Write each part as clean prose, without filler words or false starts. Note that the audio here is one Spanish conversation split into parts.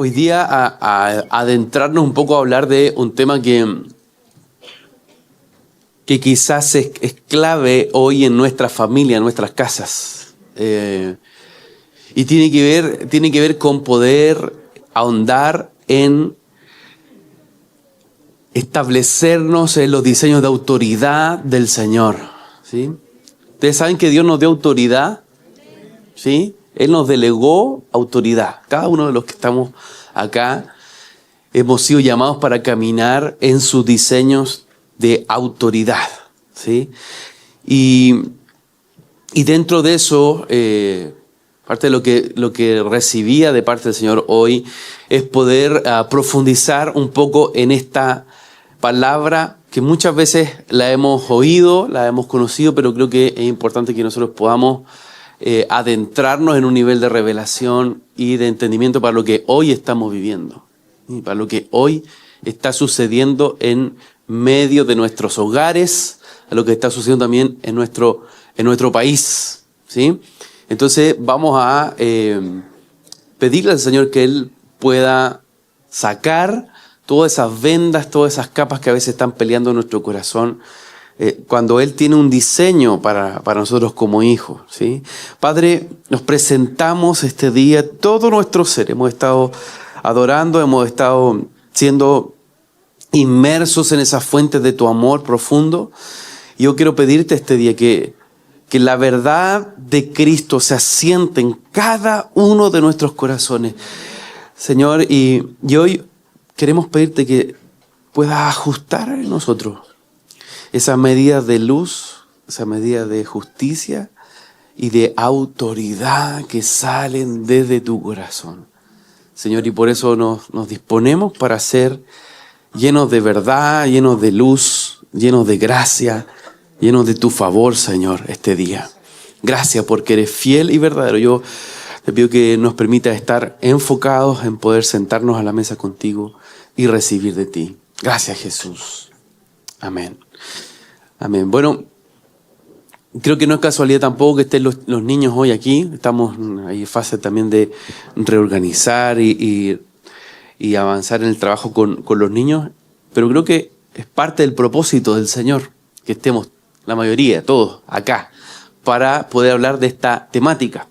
hoy día a adentrarnos un poco a hablar de un tema que quizás es clave hoy en nuestra familia, en nuestras casas. Y tiene que ver con poder ahondar en establecernos en los diseños de autoridad del Señor, ¿sí? Ustedes saben que Dios nos dio autoridad, ¿sí? Él nos delegó autoridad. Cada uno de los que estamos acá hemos sido llamados para caminar en sus diseños de autoridad, ¿sí? Y dentro de eso, parte de lo que recibía de parte del Señor hoy es poder profundizar un poco en esta palabra que muchas veces la hemos oído, la hemos conocido, pero creo que es importante que nosotros podamos adentrarnos en un nivel de revelación y de entendimiento para lo que hoy estamos viviendo, y para lo que hoy está sucediendo en medio de nuestros hogares, a lo que está sucediendo también en nuestro país, ¿sí? Entonces vamos a pedirle al Señor que Él pueda sacar todas esas vendas, todas esas capas que a veces están peleando en nuestro corazón, cuando Él tiene un diseño para nosotros como hijos, ¿sí? Padre, nos presentamos este día, todo nuestro ser. Hemos estado adorando, hemos estado siendo inmersos en esas fuentes de tu amor profundo. Y yo quiero pedirte este día que la verdad de Cristo se asiente en cada uno de nuestros corazones, Señor. Y hoy queremos pedirte que puedas ajustar en nosotros esas medidas de luz, esas medidas de justicia y de autoridad que salen desde tu corazón, Señor. Y por eso nos disponemos para ser llenos de verdad, llenos de luz, llenos de gracia, llenos de tu favor, Señor, este día. Gracias porque eres fiel y verdadero. Yo te pido que nos permita estar enfocados en poder sentarnos a la mesa contigo y recibir de ti. Gracias, Jesús. Amén. Amén. Bueno, creo que no es casualidad tampoco que estén los niños hoy aquí. Estamos ahí en fase también de reorganizar y avanzar en el trabajo con los niños. Pero creo que es parte del propósito del Señor que estemos la mayoría, todos acá, para poder hablar de esta temática.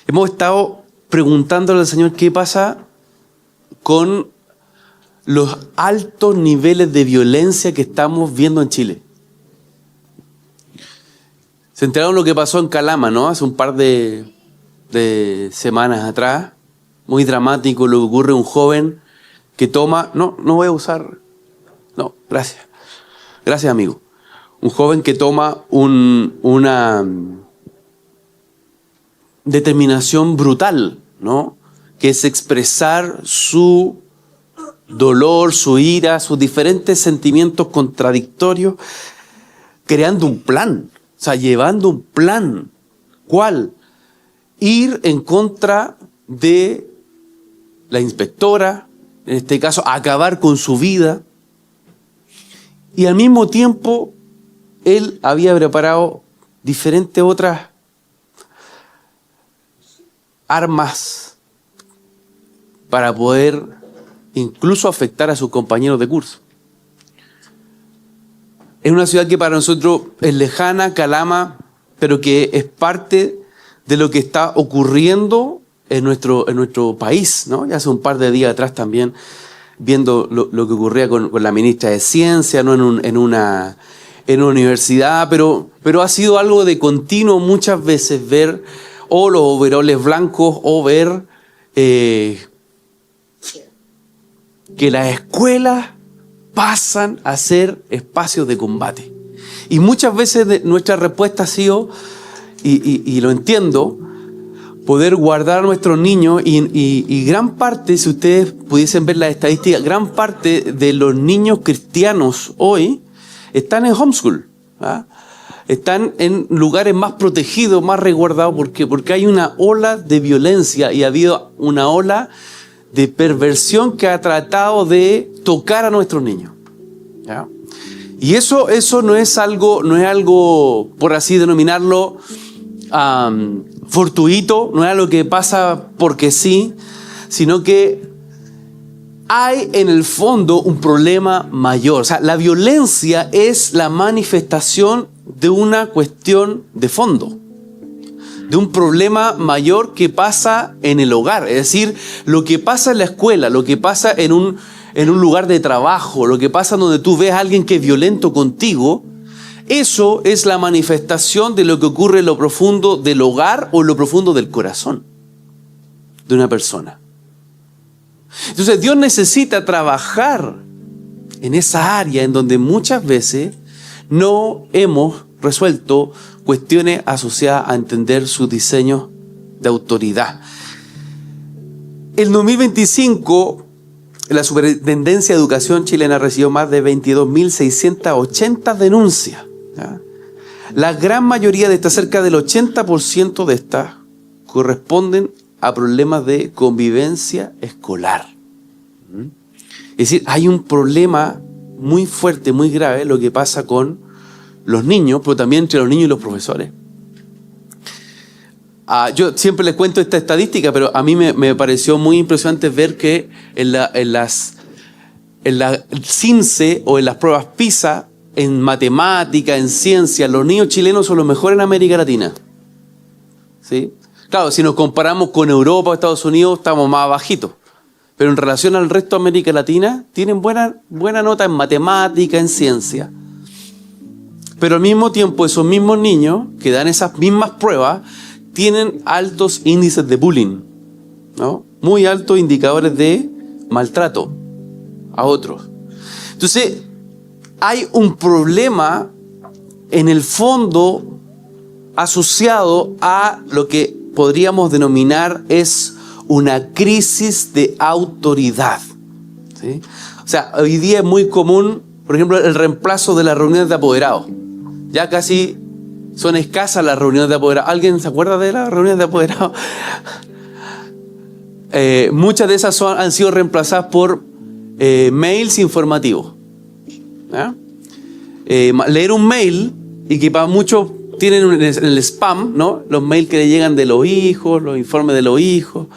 Hemos estado preguntándole al Señor qué pasa con los altos niveles de violencia que estamos viendo en Chile. Se enteraron lo que pasó en Calama, ¿no? Hace un par de semanas atrás. Muy dramático lo que ocurre a un joven que toma... No voy a usar... No, gracias. Gracias, amigo. Un joven que toma una determinación brutal, ¿no? Que es expresar su dolor, su ira, sus diferentes sentimientos contradictorios, creando un plan, o sea, llevando un plan. ¿Cuál? Ir en contra de la inspectora, en este caso, acabar con su vida. Y al mismo tiempo, él había preparado diferentes otras armas para poder incluso afectar a sus compañeros de curso. Es una ciudad que para nosotros es lejana, Calama, pero que es parte de lo que está ocurriendo en nuestro país, ¿no? Ya hace un par de días atrás también, viendo lo que ocurría con la ministra de Ciencia, ¿no? en una universidad, pero ha sido algo de continuo muchas veces ver o los overoles blancos o ver que las escuelas pasan a ser espacios de combate. Y muchas veces nuestra respuesta ha sido, y lo entiendo, poder guardar a nuestros niños y gran parte, si ustedes pudiesen ver las estadísticas, gran parte de los niños cristianos hoy están en homeschool, ¿ah? Están en lugares más protegidos, más resguardados. ¿Por qué? Porque hay una ola de violencia y ha habido una ola de perversión que ha tratado de tocar a nuestros niños, ¿ya? Y eso no es algo, por así denominarlo, fortuito, no es algo que pasa porque sí, sino que hay en el fondo un problema mayor. O sea, la violencia es la manifestación de una cuestión de fondo, de un problema mayor que pasa en el hogar. Es decir, lo que pasa en la escuela, lo que pasa en un lugar de trabajo, lo que pasa donde tú ves a alguien que es violento contigo, eso es la manifestación de lo que ocurre en lo profundo del hogar o en lo profundo del corazón de una persona. Entonces Dios necesita trabajar en esa área en donde muchas veces no hemos resuelto cuestiones asociadas a entender sus diseños de autoridad. En 2025, la Superintendencia de Educación chilena recibió más de 22.680 denuncias. ¿Ya? La gran mayoría de estas, cerca del 80% de estas, corresponden a problemas de convivencia escolar. Es decir, hay un problema muy fuerte, muy grave, lo que pasa con los niños, pero también entre los niños y los profesores. Yo siempre les cuento esta estadística, pero a mí me pareció muy impresionante ver que en la CINCE o en las pruebas PISA, en matemática, en ciencia, los niños chilenos son los mejores en América Latina. ¿Sí? Claro, si nos comparamos con Europa o Estados Unidos, estamos más bajitos. Pero en relación al resto de América Latina, tienen buena nota en matemática, en ciencia. Pero al mismo tiempo, esos mismos niños que dan esas mismas pruebas tienen altos índices de bullying, ¿no? Muy altos indicadores de maltrato a otros. Entonces, hay un problema en el fondo asociado a lo que podríamos denominar es una crisis de autoridad. ¿Sí? O sea, hoy día es muy común, por ejemplo, el reemplazo de las reuniones de apoderados. Ya casi son escasas las reuniones de apoderados. ¿Alguien se acuerda de las reuniones de apoderados? Muchas de esas han sido reemplazadas por mails informativos. ¿Ya? Leer un mail, y que para muchos tienen en el spam, ¿no? Los mails que le llegan de los hijos, los informes de los hijos.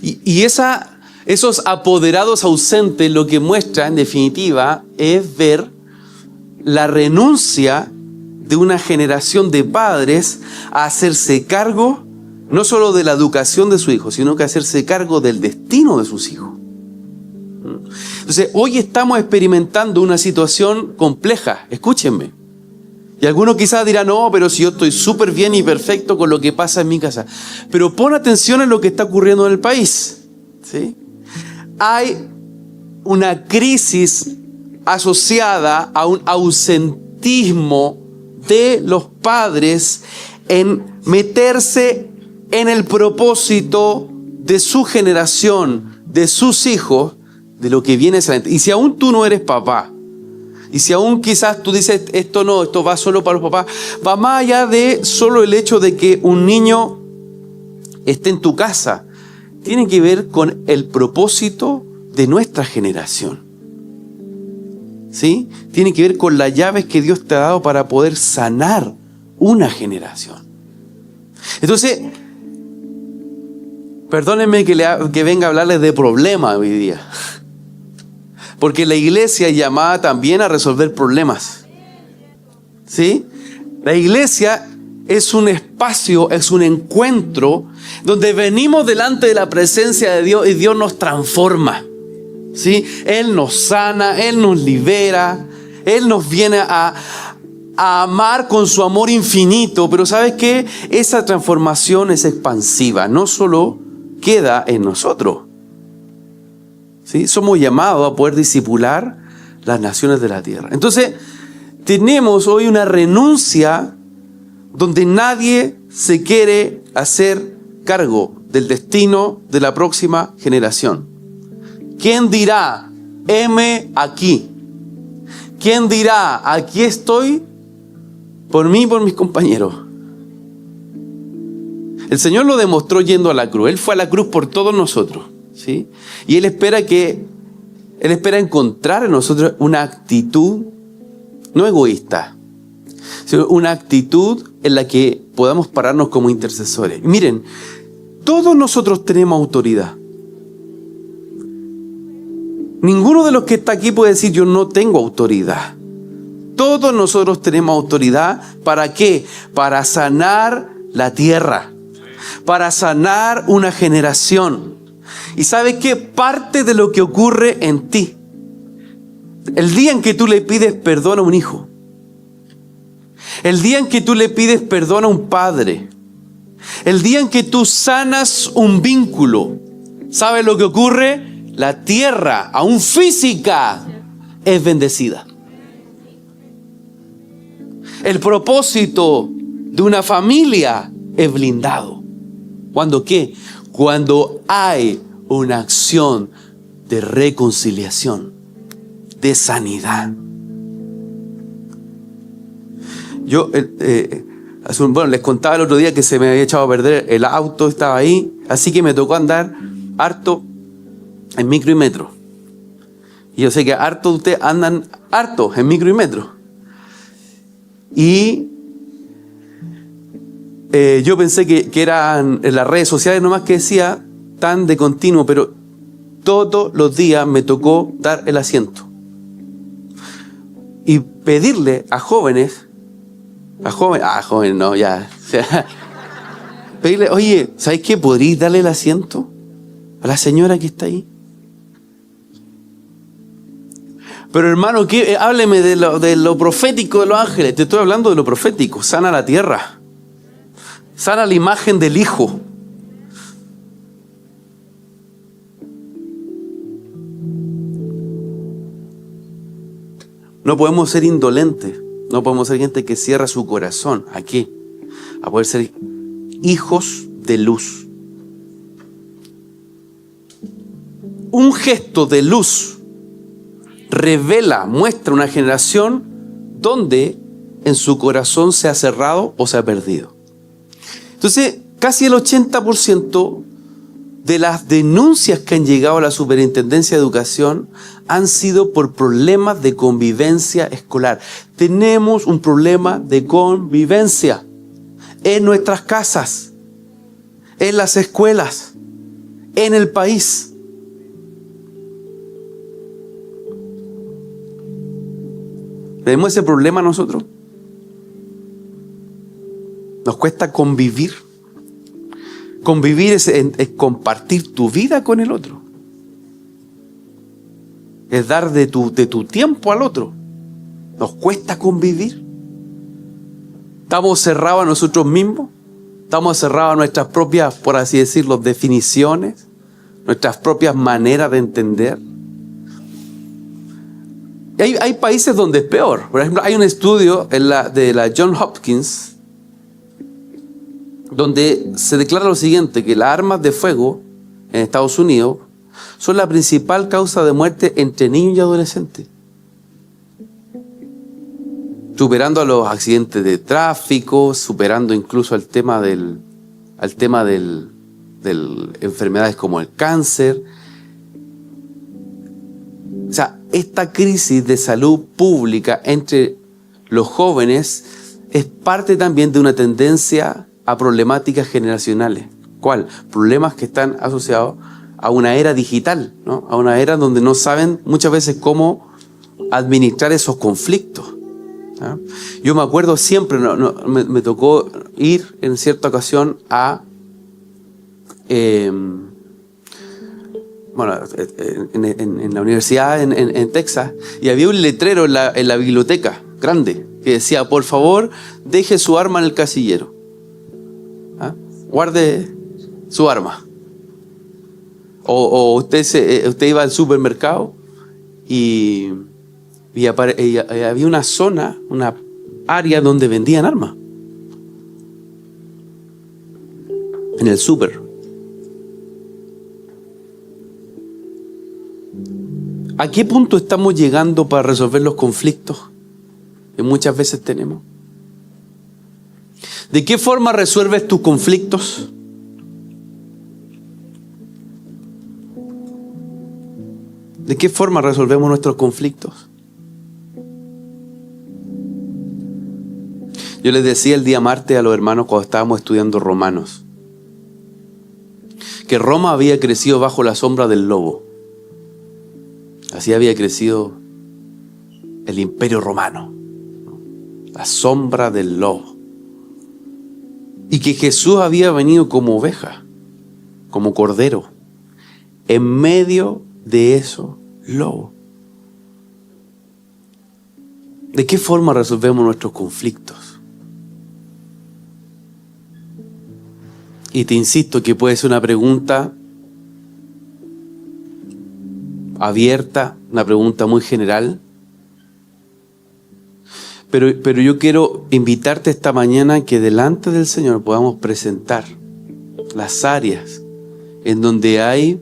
Y esos apoderados ausentes lo que muestra, en definitiva, es ver la renuncia de una generación de padres a hacerse cargo no solo de la educación de su hijo, sino que a hacerse cargo del destino de sus hijos. Entonces, hoy estamos experimentando una situación compleja, escúchenme. Y algunos quizás dirán, no, pero si yo estoy súper bien y perfecto con lo que pasa en mi casa. Pero pon atención en lo que está ocurriendo en el país. ¿Sí? Hay una crisis asociada a un ausentismo de los padres en meterse en el propósito de su generación, de sus hijos, de lo que viene hacia adelante. Y si aún tú no eres papá, y si aún quizás tú dices, esto va solo para los papás, va más allá de solo el hecho de que un niño esté en tu casa. Tiene que ver con el propósito de nuestra generación. ¿Sí? Tiene que ver con las llaves que Dios te ha dado para poder sanar una generación. Entonces, perdónenme que venga a hablarles de problemas hoy día. Porque la iglesia es llamada también a resolver problemas. ¿Sí? La iglesia es un espacio, es un encuentro donde venimos delante de la presencia de Dios y Dios nos transforma. ¿Sí? Él nos sana, Él nos libera, Él nos viene a amar con su amor infinito. Pero ¿sabes qué? Esa transformación es expansiva, no solo queda en nosotros. ¿Sí? Somos llamados a poder discipular las naciones de la tierra. Entonces, tenemos hoy una renuncia donde nadie se quiere hacer cargo del destino de la próxima generación. ¿Quién dirá, heme aquí? ¿Quién dirá, aquí estoy por mí y por mis compañeros? El Señor lo demostró yendo a la cruz. Él fue a la cruz por todos nosotros. ¿Sí? Y Él espera encontrar en nosotros una actitud no egoísta, sino una actitud en la que podamos pararnos como intercesores. Y miren, todos nosotros tenemos autoridad. Ninguno de los que está aquí puede decir yo no tengo autoridad. Todos nosotros tenemos autoridad. ¿Para qué? Para sanar la tierra. Para sanar una generación. ¿Y sabes qué? Parte de lo que ocurre en ti. El día en que tú le pides perdón a un hijo. El día en que tú le pides perdón a un padre. El día en que tú sanas un vínculo. ¿Sabes lo que ocurre? La tierra, aún física, es bendecida. El propósito de una familia es blindado. ¿Cuándo qué? Cuando hay una acción de reconciliación, de sanidad. Yo, les contaba el otro día que se me había echado a perder el auto, estaba ahí, así que me tocó andar harto en micro y metro. Y yo sé que harto de ustedes andan harto en micro y metro. Y yo pensé que eran en las redes sociales nomás que decía tan de continuo, pero todos los días me tocó dar el asiento. Y pedirle a jóvenes, no, ya. Pedirle, oye, ¿sabes qué? ¿Podrías darle el asiento a la señora que está ahí? Pero hermano, hábleme de lo profético de los ángeles. Te estoy hablando de lo profético. Sana la tierra. Sana la imagen del Hijo. No podemos ser indolentes. No podemos ser gente que cierra su corazón. ¿A qué? A poder ser hijos de luz. Un gesto de luz muestra una generación donde en su corazón se ha cerrado o se ha perdido. Entonces, casi el 80% de las denuncias que han llegado a la Superintendencia de Educación han sido por problemas de convivencia escolar. Tenemos un problema de convivencia en nuestras casas, en las escuelas, en el país. ¿Tenemos ese problema nosotros? Nos cuesta convivir. Convivir es compartir tu vida con el otro. Es dar de tu tiempo al otro. Nos cuesta convivir. Estamos cerrados a nosotros mismos. Estamos cerrados a nuestras propias, por así decirlo, definiciones. Nuestras propias maneras de entender. Hay países donde es peor. Por ejemplo, hay un estudio de la Johns Hopkins donde se declara lo siguiente, que las armas de fuego en Estados Unidos son la principal causa de muerte entre niños y adolescentes. Superando a los accidentes de tráfico, superando incluso al tema de enfermedades como el cáncer. O sea, esta crisis de salud pública entre los jóvenes es parte también de una tendencia a problemáticas generacionales. ¿Cuál? Problemas que están asociados a una era digital, ¿no? A una era donde no saben muchas veces cómo administrar esos conflictos. ¿Ah? Yo me acuerdo siempre, me tocó ir en cierta ocasión en la universidad en Texas, y había un letrero en la biblioteca grande que decía: por favor, deje su arma en el casillero. ¿Ah? Guarde su arma. O usted iba al supermercado y había una zona, una área donde vendían armas. En el súper. ¿A qué punto estamos llegando para resolver los conflictos que muchas veces tenemos? ¿De qué forma resuelves tus conflictos? ¿De qué forma resolvemos nuestros conflictos? Yo les decía el día martes a los hermanos cuando estábamos estudiando Romanos, que Roma había crecido bajo la sombra del lobo. Así había crecido el Imperio Romano, la sombra del lobo. Y que Jesús había venido como oveja, como cordero, en medio de esos lobos. ¿De qué forma resolvemos nuestros conflictos? Y te insisto que puede ser una pregunta abierta, una pregunta muy general. Pero yo quiero invitarte esta mañana que delante del Señor podamos presentar las áreas en donde hay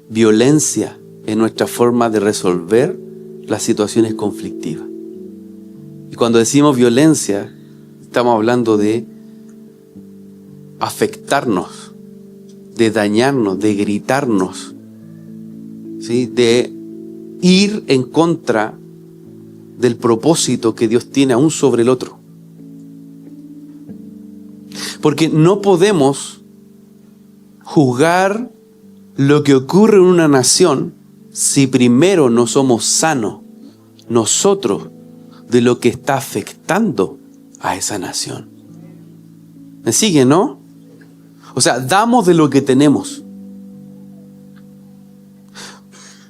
violencia en nuestra forma de resolver las situaciones conflictivas. Y cuando decimos violencia, estamos hablando de afectarnos, de dañarnos, de gritarnos, ¿sí? De ir en contra del propósito que Dios tiene aún sobre el otro. Porque no podemos juzgar lo que ocurre en una nación si primero no somos sanos nosotros de lo que está afectando a esa nación. ¿Me sigue, no? O sea, damos de lo que tenemos.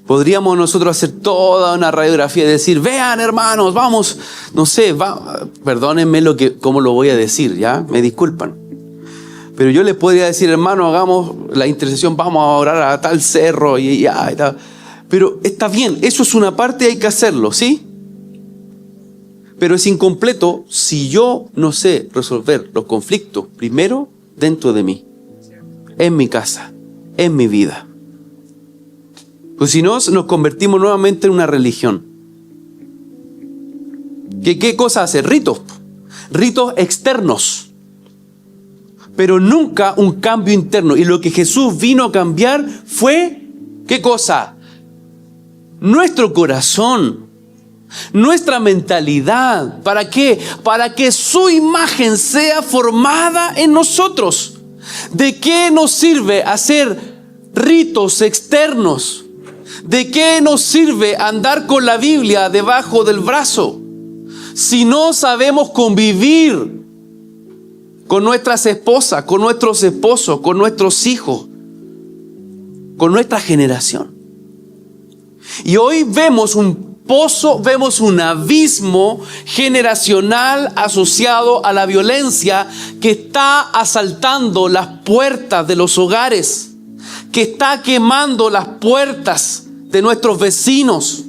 Podríamos nosotros hacer toda una radiografía y decir, vean hermanos, vamos, no sé, perdónenme cómo lo voy a decir, ¿ya? Me disculpan. Pero yo les podría decir, hermano, hagamos la intercesión, vamos a orar a tal cerro y tal. Pero está bien, eso es una parte, hay que hacerlo, ¿sí? Pero es incompleto si yo no sé resolver los conflictos primero dentro de mí, en mi casa, en mi vida. Pues si no, nos convertimos nuevamente en una religión. ¿Qué cosa hace? Ritos externos, pero nunca un cambio interno. Y lo que Jesús vino a cambiar fue, ¿qué cosa? Nuestro corazón, nuestra mentalidad. ¿Para qué? Para que su imagen sea formada en nosotros. ¿De qué nos sirve hacer ritos externos? ¿De qué nos sirve andar con la Biblia debajo del brazo si no sabemos convivir con nuestras esposas, con nuestros esposos, con nuestros hijos, con nuestra generación? Y hoy vemos un pozo, vemos un abismo generacional asociado a la violencia que está asaltando las puertas de los hogares, que está quemando las puertas de nuestros vecinos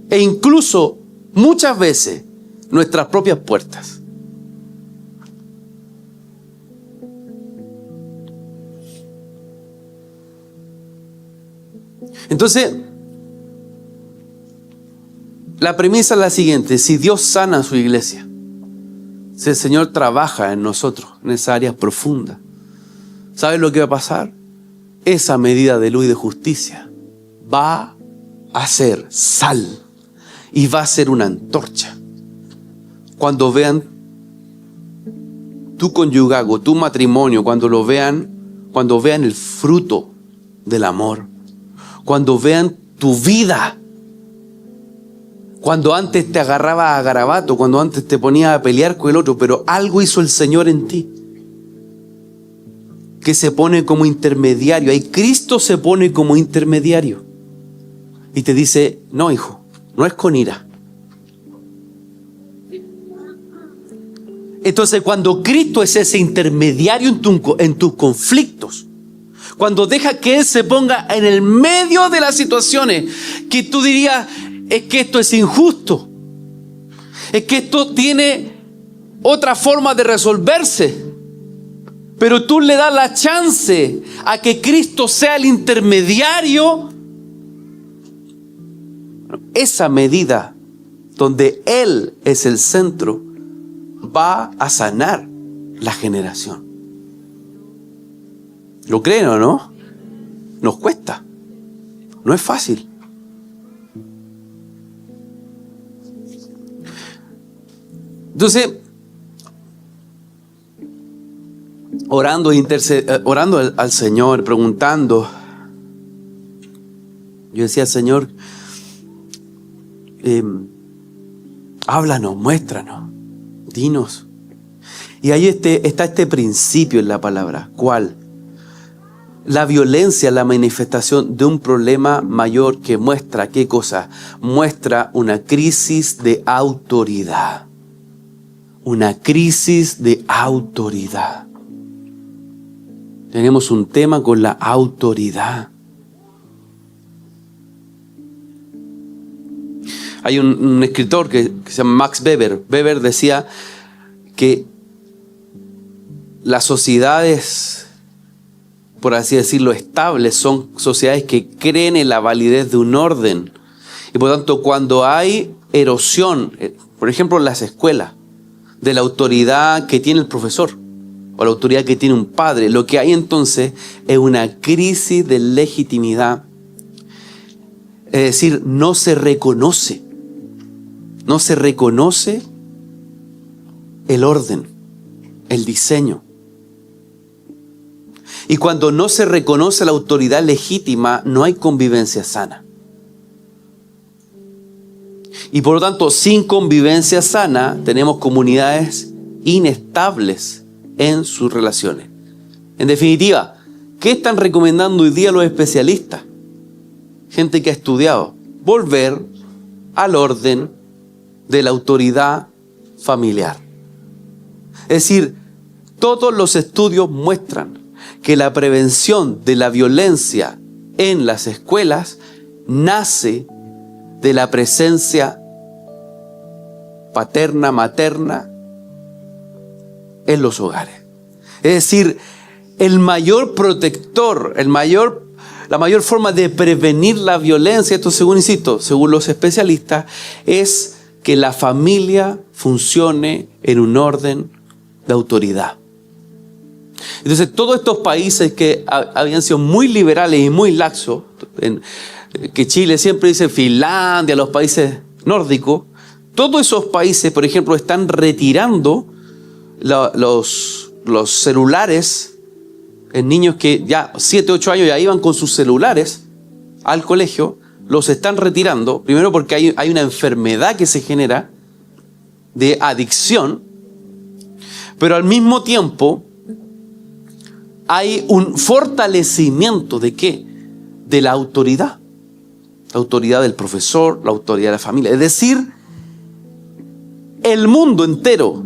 e incluso muchas veces nuestras propias puertas. Entonces, la premisa es la siguiente: si Dios sana a su iglesia, si el Señor trabaja en nosotros, en esa área profunda, ¿sabes lo que va a pasar? Esa medida de luz y de justicia va a ser sal y va a ser una antorcha. Cuando vean tu conyugago, tu matrimonio, cuando vean el fruto del amor, cuando vean tu vida, cuando antes te agarraba a garabato, cuando antes te ponías a pelear con el otro, pero algo hizo el Señor en ti, que se pone como intermediario. Ahí Cristo se pone como intermediario y te dice, no hijo, no es con ira. Entonces cuando Cristo es ese intermediario en tus conflictos, cuando deja que Él se ponga en el medio de las situaciones que tú dirías, es que esto es injusto, es que esto tiene otra forma de resolverse, pero tú le das la chance a que Cristo sea el intermediario, esa medida donde Él es el centro va a sanar la generación. ¿Lo creen o no? Nos cuesta, no es fácil. Entonces, orando al Señor, preguntando, Yo decía, Señor, háblanos, muéstranos, dinos. Y ahí está este principio en la palabra. ¿Cuál? La violencia es la manifestación de un problema mayor que muestra, ¿qué cosa? Muestra una crisis de autoridad. Una crisis de autoridad. Tenemos un tema con la autoridad. Hay un escritor que se llama Max Weber. Weber decía que las sociedades, por así decirlo, estables, son sociedades que creen en la validez de un orden. Y por tanto, cuando hay erosión, por ejemplo en las escuelas, de la autoridad que tiene el profesor o la autoridad que tiene un padre, lo que hay entonces es una crisis de legitimidad. Es decir, no se reconoce el orden, el diseño. Y cuando no se reconoce la autoridad legítima, no hay convivencia sana. Y por lo tanto, sin convivencia sana, tenemos comunidades inestables en sus relaciones. En definitiva, ¿qué están recomendando hoy día los especialistas? Gente que ha estudiado. Volver al orden de la autoridad familiar. Es decir, todos los estudios muestran que la prevención de la violencia en las escuelas nace de la presencia paterna, materna en los hogares. Es decir, el mayor protector, la mayor forma de prevenir la violencia, esto según los especialistas, es que la familia funcione en un orden de autoridad. Entonces, todos estos países que habían sido muy liberales y muy laxos, que Chile siempre dice Finlandia, los países nórdicos, todos esos países, por ejemplo, están retirando los celulares en niños que ya 7, 8 años ya iban con sus celulares al colegio, los están retirando, primero porque hay una enfermedad que se genera de adicción, pero al mismo tiempo hay un fortalecimiento ¿de qué? De la autoridad. La autoridad del profesor, la autoridad de la familia. Es decir, el mundo entero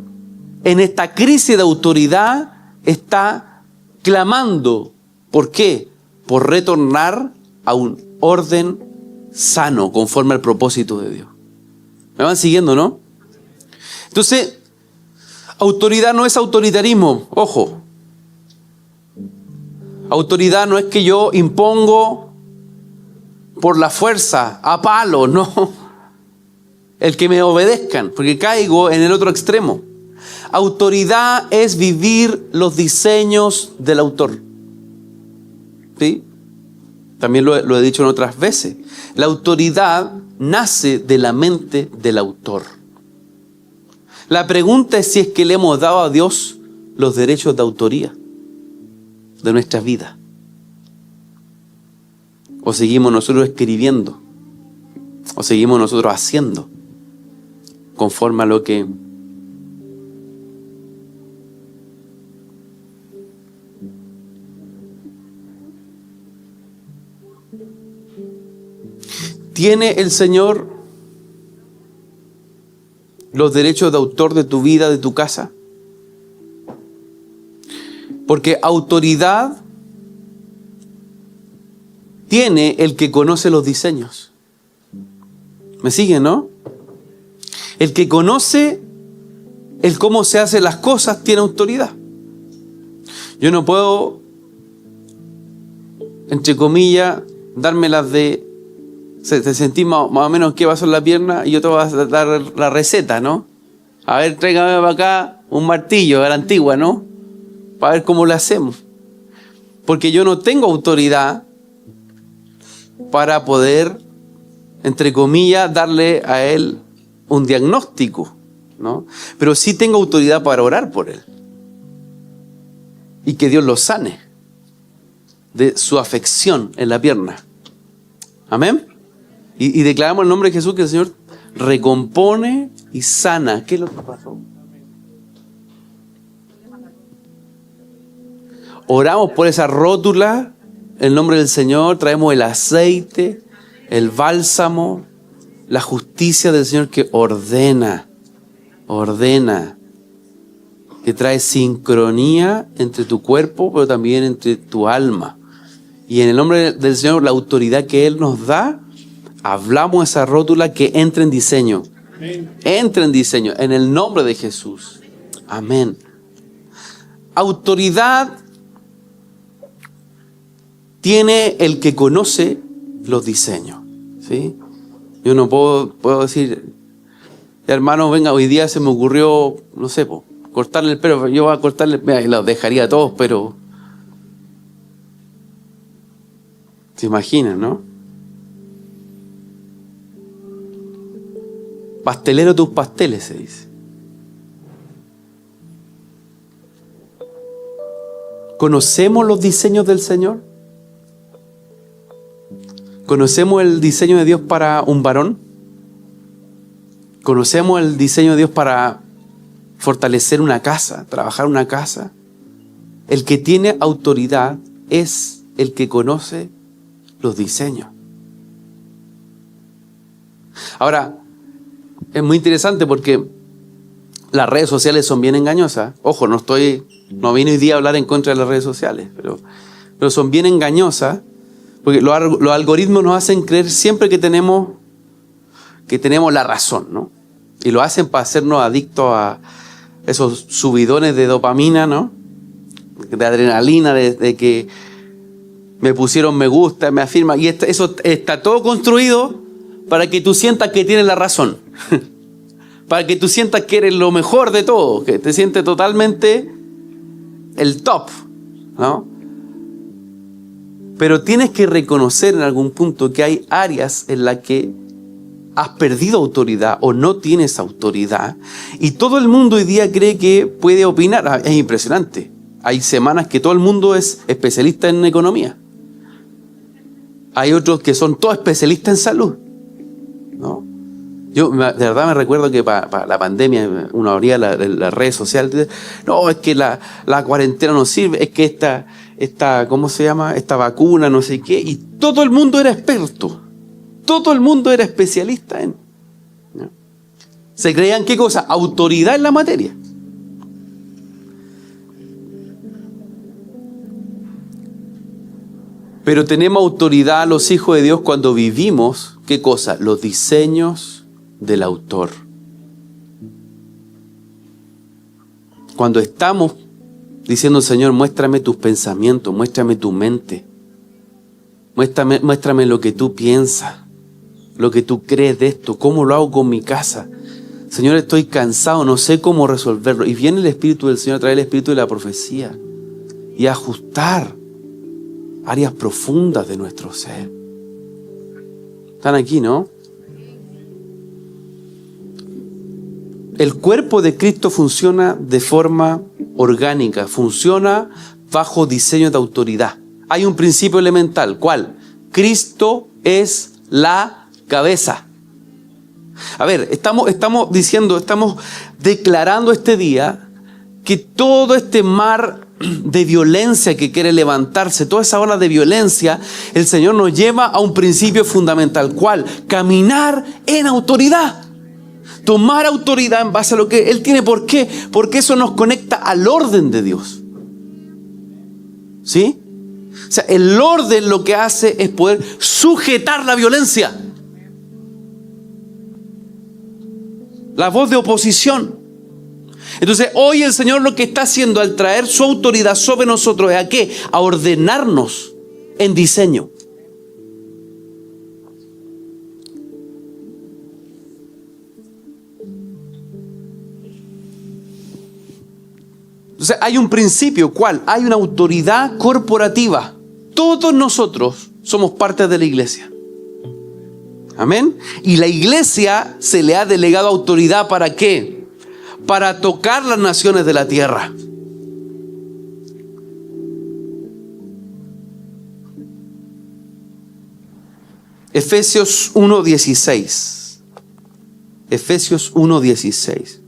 en esta crisis de autoridad está clamando. ¿Por qué? Por retornar a un orden sano, conforme al propósito de Dios. ¿Me van siguiendo, no? Entonces, autoridad no es autoritarismo, ojo. Autoridad no es que yo impongo por la fuerza, a palo, no. El que me obedezcan, porque caigo en el otro extremo. Autoridad es vivir los diseños del autor. ¿Sí? También lo he dicho en otras veces. La autoridad nace de la mente del autor. La pregunta es si es que le hemos dado a Dios los derechos de autoría de nuestra vida. O seguimos nosotros escribiendo. O seguimos nosotros haciendo. Conforme a lo que... ¿Tiene el Señor los derechos de autor de tu vida, de tu casa? Porque autoridad tiene el que conoce los diseños. ¿Me siguen, no? El que conoce el cómo se hacen las cosas tiene autoridad. Yo no puedo, entre comillas, dármelas de... Te sentís más o menos qué pasó en la pierna y yo te voy a dar la receta, ¿no? A ver, tráigame para acá un martillo a la antigua, ¿no? Para ver cómo lo hacemos. Porque yo no tengo autoridad para poder, entre comillas, darle a él un diagnóstico, ¿no? Pero sí tengo autoridad para orar por él. Y que Dios lo sane de su afección en la pierna. Amén. Y declaramos el nombre de Jesús, que el Señor recompone y sana. ¿Qué es lo que pasó? Oramos por esa rótula, en nombre del Señor, traemos el aceite, el bálsamo, la justicia del Señor que ordena, que trae sincronía entre tu cuerpo, pero también entre tu alma. Y en el nombre del Señor, la autoridad que Él nos da, hablamos esa rótula que entre en diseño. Entre en diseño, en el nombre de Jesús. Amén. Autoridad tiene el que conoce los diseños, ¿sí? Yo no puedo decir, hermano, venga, hoy día se me ocurrió, no sé, cortarle el pelo. Yo voy a cortarle, mira, y los dejaría a todos, pero se imaginan, ¿no? Pastelero tus pasteles, se dice. ¿Conocemos los diseños del Señor? ¿Conocemos el diseño de Dios para un varón? ¿Conocemos el diseño de Dios para fortalecer una casa, trabajar una casa? El que tiene autoridad es el que conoce los diseños. Ahora, es muy interesante porque las redes sociales son bien engañosas. Ojo, no vine hoy día a hablar en contra de las redes sociales, pero son bien engañosas. Porque los algoritmos nos hacen creer siempre que tenemos la razón, ¿no? Y lo hacen para hacernos adictos a esos subidones de dopamina, ¿no? De adrenalina, de que me pusieron me gusta, me afirma. Y eso está todo construido para que tú sientas que tienes la razón. Para que tú sientas que eres lo mejor de todo, que te sientes totalmente el top, ¿no? Pero tienes que reconocer en algún punto que hay áreas en las que has perdido autoridad o no tienes autoridad. Y todo el mundo hoy día cree que puede opinar. Es impresionante. Hay semanas que todo el mundo es especialista en economía. Hay otros que son todos especialistas en salud, ¿no? Yo de verdad me recuerdo que para la pandemia uno abría las redes sociales. No, es que la cuarentena no sirve, es que esta, ¿cómo se llama? Esta vacuna, no sé qué. Y todo el mundo era experto. Todo el mundo era especialista en, ¿no? Se creían, ¿qué cosa? Autoridad en la materia. Pero tenemos autoridad los hijos de Dios cuando vivimos, ¿qué cosa? Los diseños del autor. Cuando estamos diciendo, Señor, muéstrame tus pensamientos, muéstrame tu mente, muéstrame lo que tú piensas, lo que tú crees de esto, cómo lo hago con mi casa. Señor, estoy cansado, no sé cómo resolverlo. Y viene el Espíritu del Señor, trae el Espíritu de la profecía y ajustar áreas profundas de nuestro ser. ¿Están aquí, no? El cuerpo de Cristo funciona de forma orgánica, funciona bajo diseño de autoridad. Hay un principio elemental, ¿cuál? Cristo es la cabeza. A ver, estamos declarando este día que todo este mar de violencia que quiere levantarse, toda esa ola de violencia, el Señor nos lleva a un principio fundamental, ¿cuál? Caminar en autoridad. Tomar autoridad en base a lo que Él tiene. ¿Por qué? Porque eso nos conecta al orden de Dios. ¿Sí? O sea, el orden lo que hace es poder sujetar la violencia. La voz de oposición. Entonces, hoy el Señor lo que está haciendo al traer su autoridad sobre nosotros es ¿a qué? A ordenarnos en diseño. Entonces hay un principio, ¿cuál? Hay una autoridad corporativa. Todos nosotros somos parte de la iglesia. Amén. Y la iglesia se le ha delegado autoridad ¿para qué? Para tocar las naciones de la tierra. Efesios 1:16. Efesios 1:16.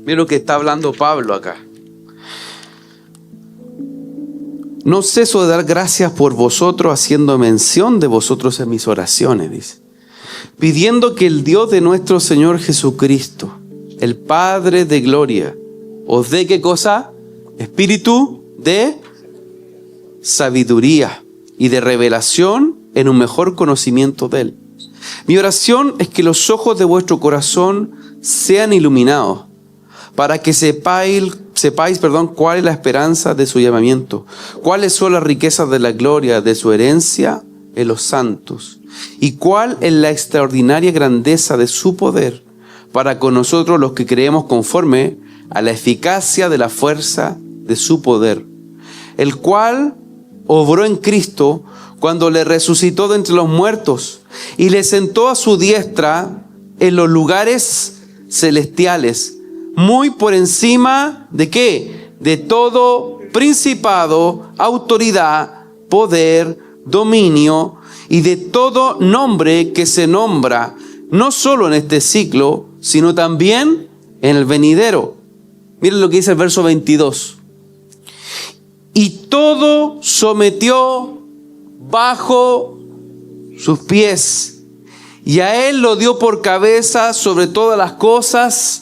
Mira lo que está hablando Pablo acá. No ceso de dar gracias por vosotros, haciendo mención de vosotros en mis oraciones, dice. Pidiendo que el Dios de nuestro Señor Jesucristo, el Padre de gloria, os dé ¿qué cosa? Espíritu de sabiduría y de revelación en un mejor conocimiento de Él. Mi oración es que los ojos de vuestro corazón sean iluminados, para que sepáis, cuál es la esperanza de su llamamiento, cuáles son las riquezas de la gloria de su herencia en los santos, y cuál es la extraordinaria grandeza de su poder para con nosotros los que creemos conforme a la eficacia de la fuerza de su poder, el cual obró en Cristo cuando le resucitó de entre los muertos y le sentó a su diestra en los lugares celestiales, muy por encima ¿de qué? De todo principado, autoridad, poder, dominio y de todo nombre que se nombra, no solo en este siglo, sino también en el venidero. Miren lo que dice el verso 22. Y todo sometió bajo sus pies, y a Él lo dio por cabeza sobre todas las cosas,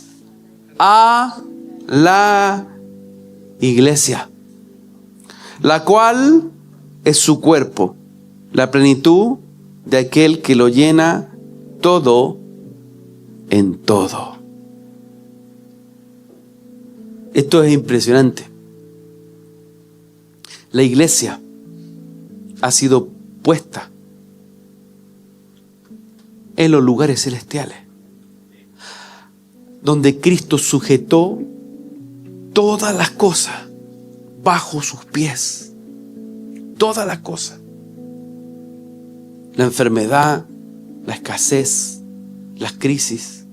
a la iglesia, la cual es su cuerpo, la plenitud de aquel que lo llena todo en todo. Esto es impresionante. La iglesia ha sido puesta en los lugares celestiales, donde Cristo sujetó todas las cosas bajo sus pies. Todas las cosas. La enfermedad, la escasez, las crisis,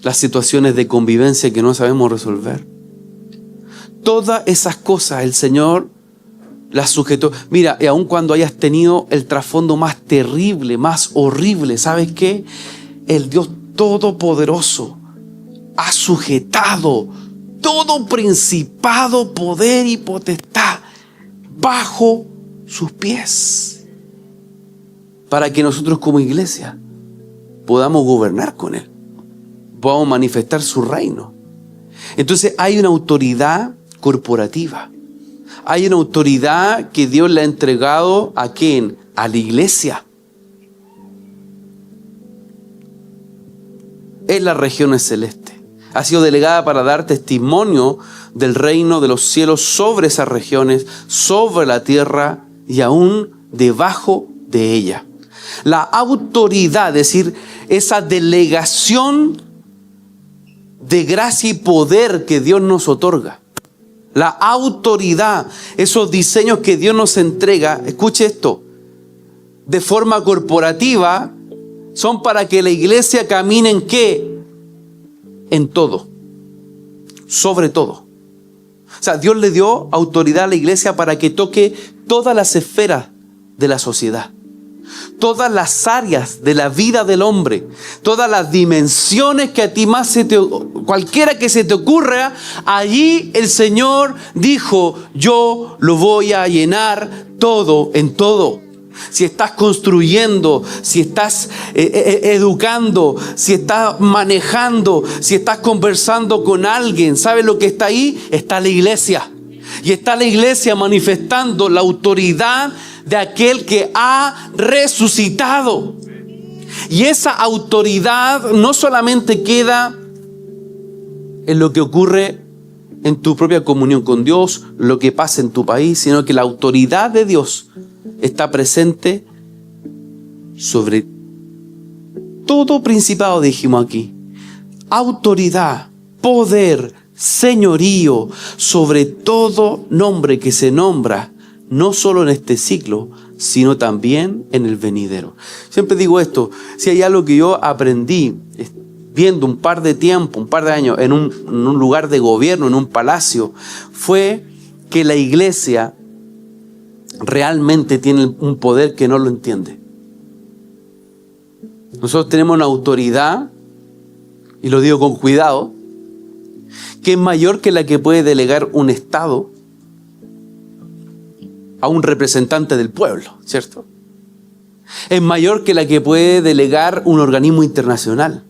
las situaciones de convivencia que no sabemos resolver. Todas esas cosas el Señor las sujetó. Mira, y aun cuando hayas tenido el trasfondo más terrible, más horrible, ¿sabes qué? El Dios Todopoderoso ha sujetado todo principado, poder y potestad bajo sus pies, para que nosotros como iglesia podamos gobernar con Él, podamos manifestar su reino. Entonces hay una autoridad corporativa, hay una autoridad que Dios le ha entregado ¿a quién? A la iglesia. En las regiones celestes. Ha sido delegada para dar testimonio del reino de los cielos sobre esas regiones, sobre la tierra y aún debajo de ella. La autoridad, es decir, esa delegación de gracia y poder que Dios nos otorga. La autoridad, esos diseños que Dios nos entrega, escuche esto, de forma corporativa, son para que la iglesia camine ¿en qué? En todo, sobre todo. O sea, Dios le dio autoridad a la iglesia para que toque todas las esferas de la sociedad, todas las áreas de la vida del hombre, todas las dimensiones que a ti más cualquiera que se te ocurra. Allí el Señor dijo: yo lo voy a llenar todo en todo. Si estás construyendo, si estás educando, si estás manejando, si estás conversando con alguien, ¿sabes lo que está ahí? Está la iglesia. Y está la iglesia manifestando la autoridad de aquel que ha resucitado. Y esa autoridad no solamente queda en lo que ocurre en tu propia comunión con Dios, lo que pasa en tu país, sino que la autoridad de Dios está presente sobre todo principado, dijimos aquí. Autoridad, poder, señorío, sobre todo nombre que se nombra, no solo en este siglo, sino también en el venidero. Siempre digo esto: si hay algo que yo aprendí viendo un par de años en un lugar de gobierno, en un palacio, fue que la iglesia realmente tiene un poder que no lo entiende. Nosotros tenemos una autoridad, y lo digo con cuidado, que es mayor que la que puede delegar un Estado a un representante del pueblo, ¿cierto? Es mayor que la que puede delegar un organismo internacional.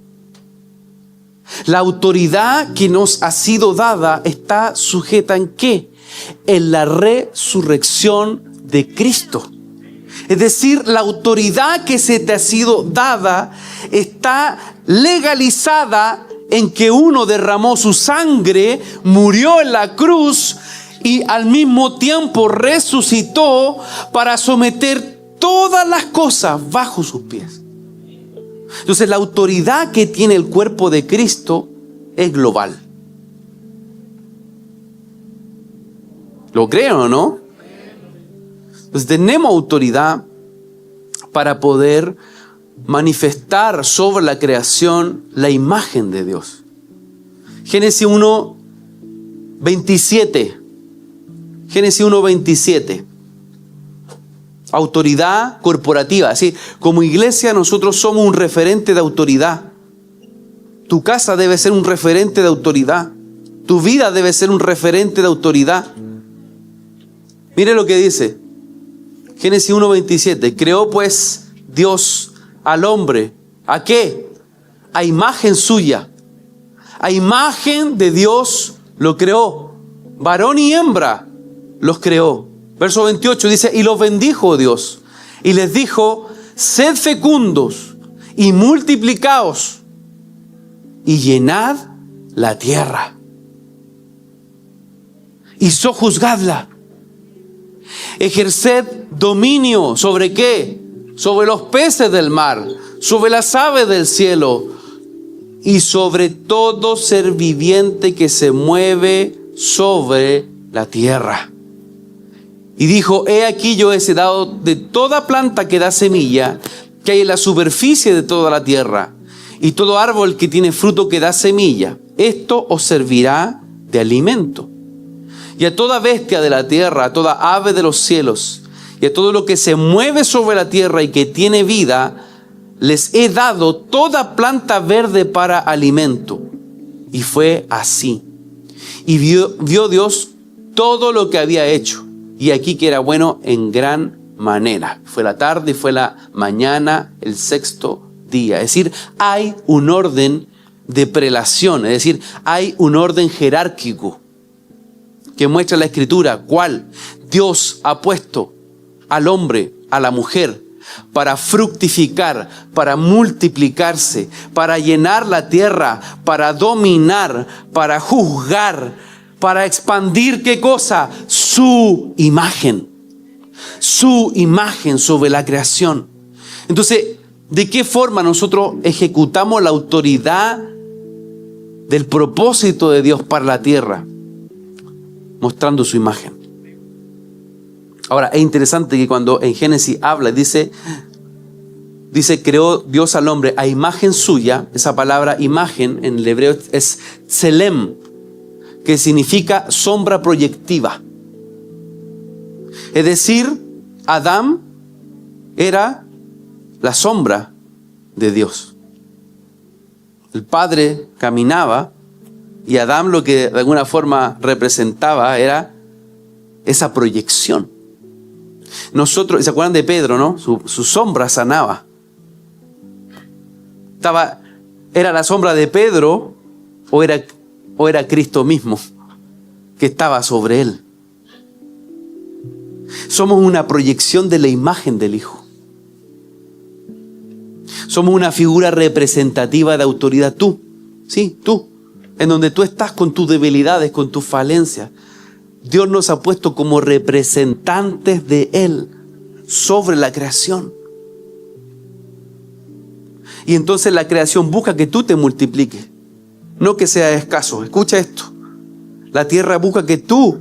La autoridad que nos ha sido dada está sujeta ¿en qué? En la resurrección de Cristo. Es decir, la autoridad que se te ha sido dada está legalizada en que uno derramó su sangre, murió en la cruz y al mismo tiempo resucitó para someter todas las cosas bajo sus pies. Entonces la autoridad que tiene el cuerpo de Cristo es global. ¿Lo creen o no? Entonces tenemos autoridad para poder manifestar sobre la creación la imagen de Dios. Génesis 1:27. Génesis 1:27. Autoridad corporativa. Así, como iglesia nosotros somos un referente de autoridad. Tu casa debe ser un referente de autoridad. Tu vida debe ser un referente de autoridad. Mire lo que dice. Génesis 1:27. Creó pues Dios al hombre. ¿A qué? A imagen suya. A imagen de Dios lo creó. Varón y hembra los creó. Verso 28 dice, y los bendijo Dios. Y les dijo, sed fecundos y multiplicaos y llenad la tierra. Y sojuzgadla. Ejerced dominio ¿sobre qué? Sobre los peces del mar, sobre las aves del cielo y sobre todo ser viviente que se mueve sobre la tierra. Y dijo, he aquí yo he dado de toda planta que da semilla, que hay en la superficie de toda la tierra, y todo árbol que tiene fruto que da semilla. Esto os servirá de alimento. Y a toda bestia de la tierra, a toda ave de los cielos, y a todo lo que se mueve sobre la tierra y que tiene vida, les he dado toda planta verde para alimento. Y fue así. Y vio Dios todo lo que había hecho. Y aquí que era bueno en gran manera. Fue la tarde y fue la mañana, el sexto día. Es decir, hay un orden de prelación. Es decir, hay un orden jerárquico que muestra la Escritura. ¿Cuál? Dios ha puesto al hombre, a la mujer, para fructificar, para multiplicarse, para llenar la tierra, para dominar, para juzgar, para expandir, ¿qué cosa? Su imagen sobre la creación. Entonces, ¿de qué forma nosotros ejecutamos la autoridad del propósito de Dios para la tierra? Mostrando su imagen. Ahora, es interesante que cuando en Génesis habla, dice, creó Dios al hombre a imagen suya. Esa palabra imagen en el hebreo es tselem, que significa sombra proyectiva. Es decir, Adán era la sombra de Dios. El Padre caminaba y Adán lo que de alguna forma representaba era esa proyección. Nosotros, ¿se acuerdan de Pedro, no? Su sombra sanaba. ¿Era la sombra de Pedro o era Cristo mismo que estaba sobre él? Somos una proyección de la imagen del Hijo. Somos una figura representativa de autoridad. Tú, sí, tú, en donde tú estás con tus debilidades, con tus falencias. Dios nos ha puesto como representantes de Él sobre la creación. Y entonces la creación busca que tú te multipliques, no que seas escaso. Escucha esto. La tierra busca que tú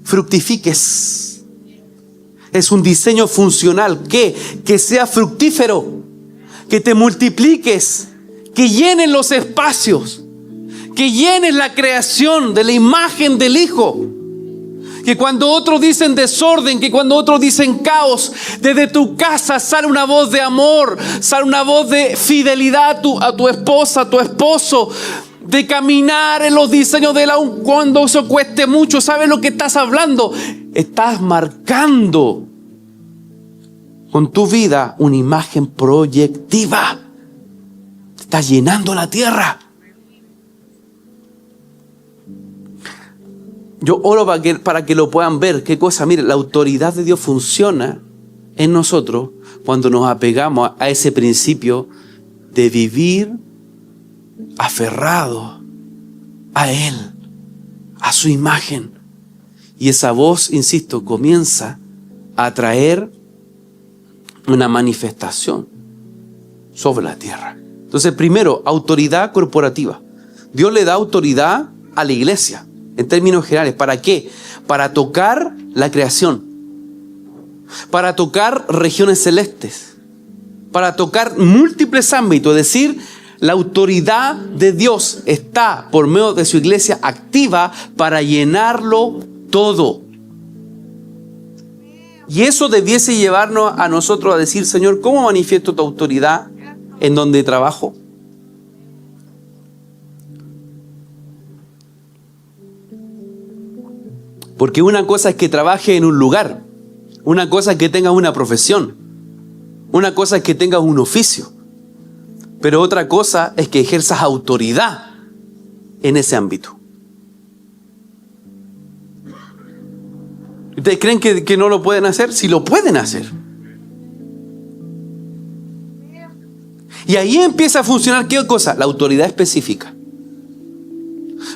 fructifiques. Es un diseño funcional. ¿Qué? Que sea fructífero, que te multipliques, que llenen los espacios, que llenes la creación de la imagen del Hijo. Que cuando otros dicen desorden, que cuando otros dicen caos, desde tu casa sale una voz de amor, sale una voz de fidelidad a tu esposa, a tu esposo, de caminar en los diseños de él, aun cuando eso cueste mucho. ¿Sabes lo que estás hablando? Estás marcando con tu vida una imagen proyectiva. Estás llenando la tierra. Yo oro para que lo puedan ver. ¿Qué cosa? Mire, la autoridad de Dios funciona en nosotros cuando nos apegamos a ese principio de vivir aferrado a Él, a su imagen. Y esa voz, insisto, comienza a traer una manifestación sobre la tierra. Entonces, primero, autoridad corporativa. Dios le da autoridad a la iglesia. En términos generales, ¿para qué? Para tocar la creación, para tocar regiones celestes, para tocar múltiples ámbitos. Es decir, la autoridad de Dios está por medio de su iglesia activa para llenarlo todo. Y eso debiese llevarnos a nosotros a decir: Señor, ¿cómo manifiesto tu autoridad en donde trabajo? Porque una cosa es que trabaje en un lugar, una cosa es que tengas una profesión, una cosa es que tengas un oficio, pero otra cosa es que ejerzas autoridad en ese ámbito. ¿Ustedes creen que no lo pueden hacer? Sí lo pueden hacer. Y ahí empieza a funcionar, ¿qué cosa? La autoridad específica.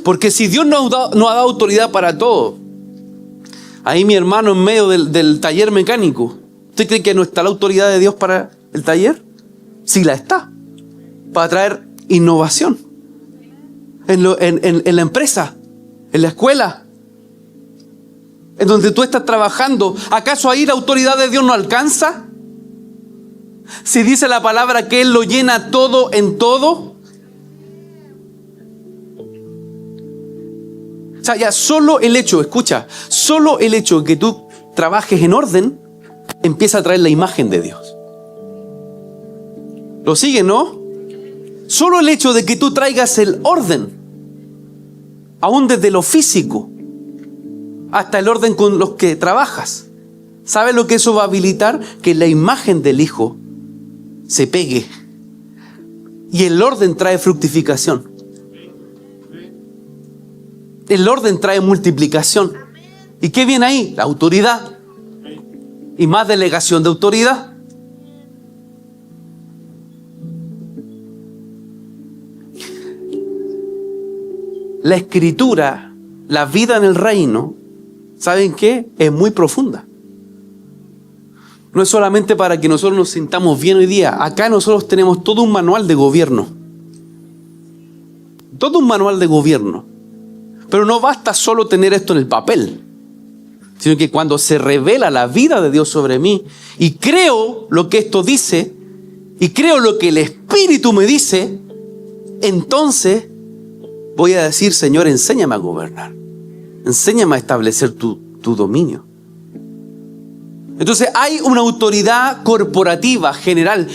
Porque si Dios no ha dado autoridad para todo, ahí mi hermano en medio del taller mecánico, ¿usted cree que no está la autoridad de Dios para el taller? Sí la está. Para traer innovación. En la empresa, en la escuela, en donde tú estás trabajando. ¿Acaso ahí la autoridad de Dios no alcanza? Si dice la palabra que Él lo llena todo en todo. O sea, ya solo el hecho, escucha, solo el hecho de que tú trabajes en orden empieza a traer la imagen de Dios. ¿Lo sigue, no? Solo el hecho de que tú traigas el orden, aún desde lo físico, hasta el orden con los que trabajas. ¿Sabes lo que eso va a habilitar? Que la imagen del Hijo se pegue. Y el orden trae fructificación. El orden trae multiplicación. ¿Y qué viene ahí? La autoridad. Y más delegación de autoridad. La escritura, la vida en el reino, ¿saben qué? Es muy profunda. No es solamente para que nosotros nos sintamos bien hoy día. Acá nosotros tenemos todo un manual de gobierno. Todo un manual de gobierno. Pero no basta solo tener esto en el papel, sino que cuando se revela la vida de Dios sobre mí y creo lo que esto dice y creo lo que el Espíritu me dice, entonces voy a decir: Señor, enséñame a gobernar, enséñame a establecer tu dominio. Entonces hay una autoridad corporativa general.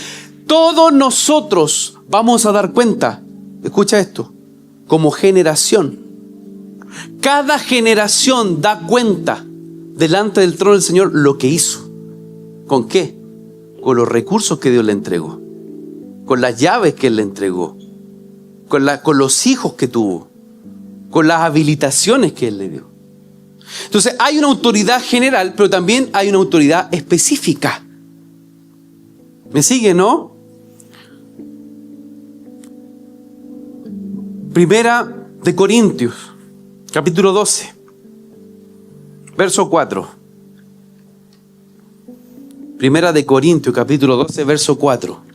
Todos nosotros vamos a dar cuenta, escucha esto, como generación. Cada generación da cuenta delante del trono del Señor lo que hizo. ¿Con qué? Con los recursos que Dios le entregó, con las llaves que Él le entregó, con los hijos que tuvo, con las habilitaciones que Él le dio. Entonces hay una autoridad general, pero también hay una autoridad específica. ¿Me sigue, no? Primera de Corintios, capítulo 12, verso 4. Primera de Corintios, capítulo 12, verso 4.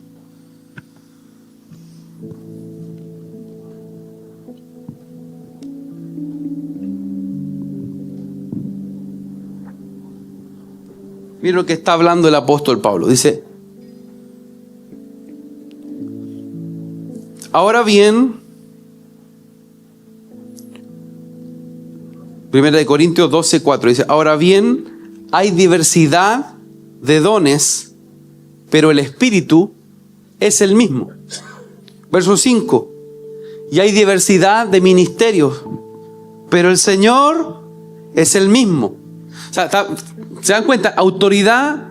Mira lo que está hablando el apóstol Pablo. Dice: Ahora bien, 1 Corintios 12:4 dice, ahora bien, hay diversidad de dones, pero el Espíritu es el mismo. Verso 5, y hay diversidad de ministerios, pero el Señor es el mismo. O sea, ¿se dan cuenta? Autoridad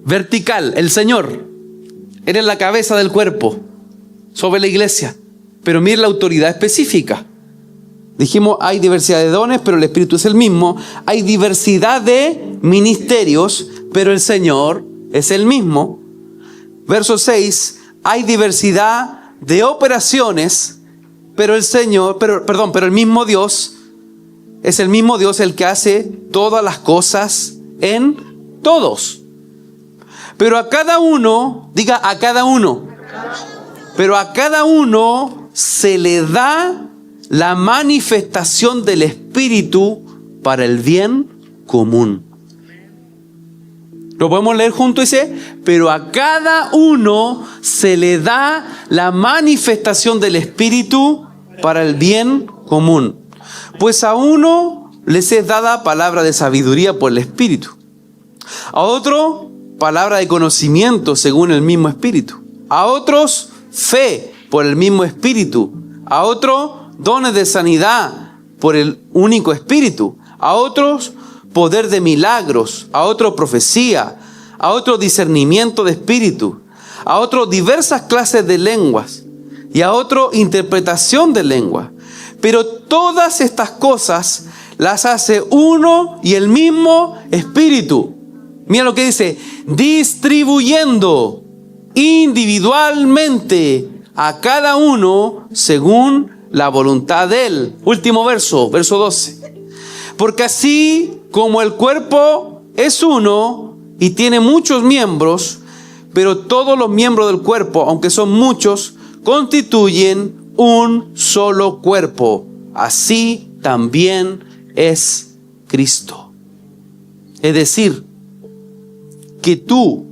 vertical, el Señor. Él es la cabeza del cuerpo sobre la iglesia. Pero mire la autoridad específica. Dijimos, hay diversidad de dones, pero el Espíritu es el mismo. Hay diversidad de ministerios, pero el Señor es el mismo. Verso 6, hay diversidad de operaciones, pero el mismo Dios es el mismo Dios el que hace todas las cosas en todos. Pero a cada uno, diga a cada uno, pero a cada uno se le da la manifestación del Espíritu para el bien común. Lo podemos leer juntos, dice, pero a cada uno se le da la manifestación del Espíritu para el bien común. Pues a uno les es dada palabra de sabiduría por el Espíritu, a otro palabra de conocimiento según el mismo Espíritu, a otros fe por el mismo Espíritu, a otro dones de sanidad por el único Espíritu, a otros poder de milagros, a otro profecía, a otro discernimiento de espíritu, a otro diversas clases de lenguas y a otro interpretación de lenguas. Pero todas estas cosas las hace uno y el mismo Espíritu. Mira lo que dice, distribuyendo individualmente a cada uno según la voluntad de Él. Último verso, verso 12. Porque así como el cuerpo es uno y tiene muchos miembros, pero todos los miembros del cuerpo, aunque son muchos, constituyen un solo cuerpo. Así también es Cristo. Es decir, que tú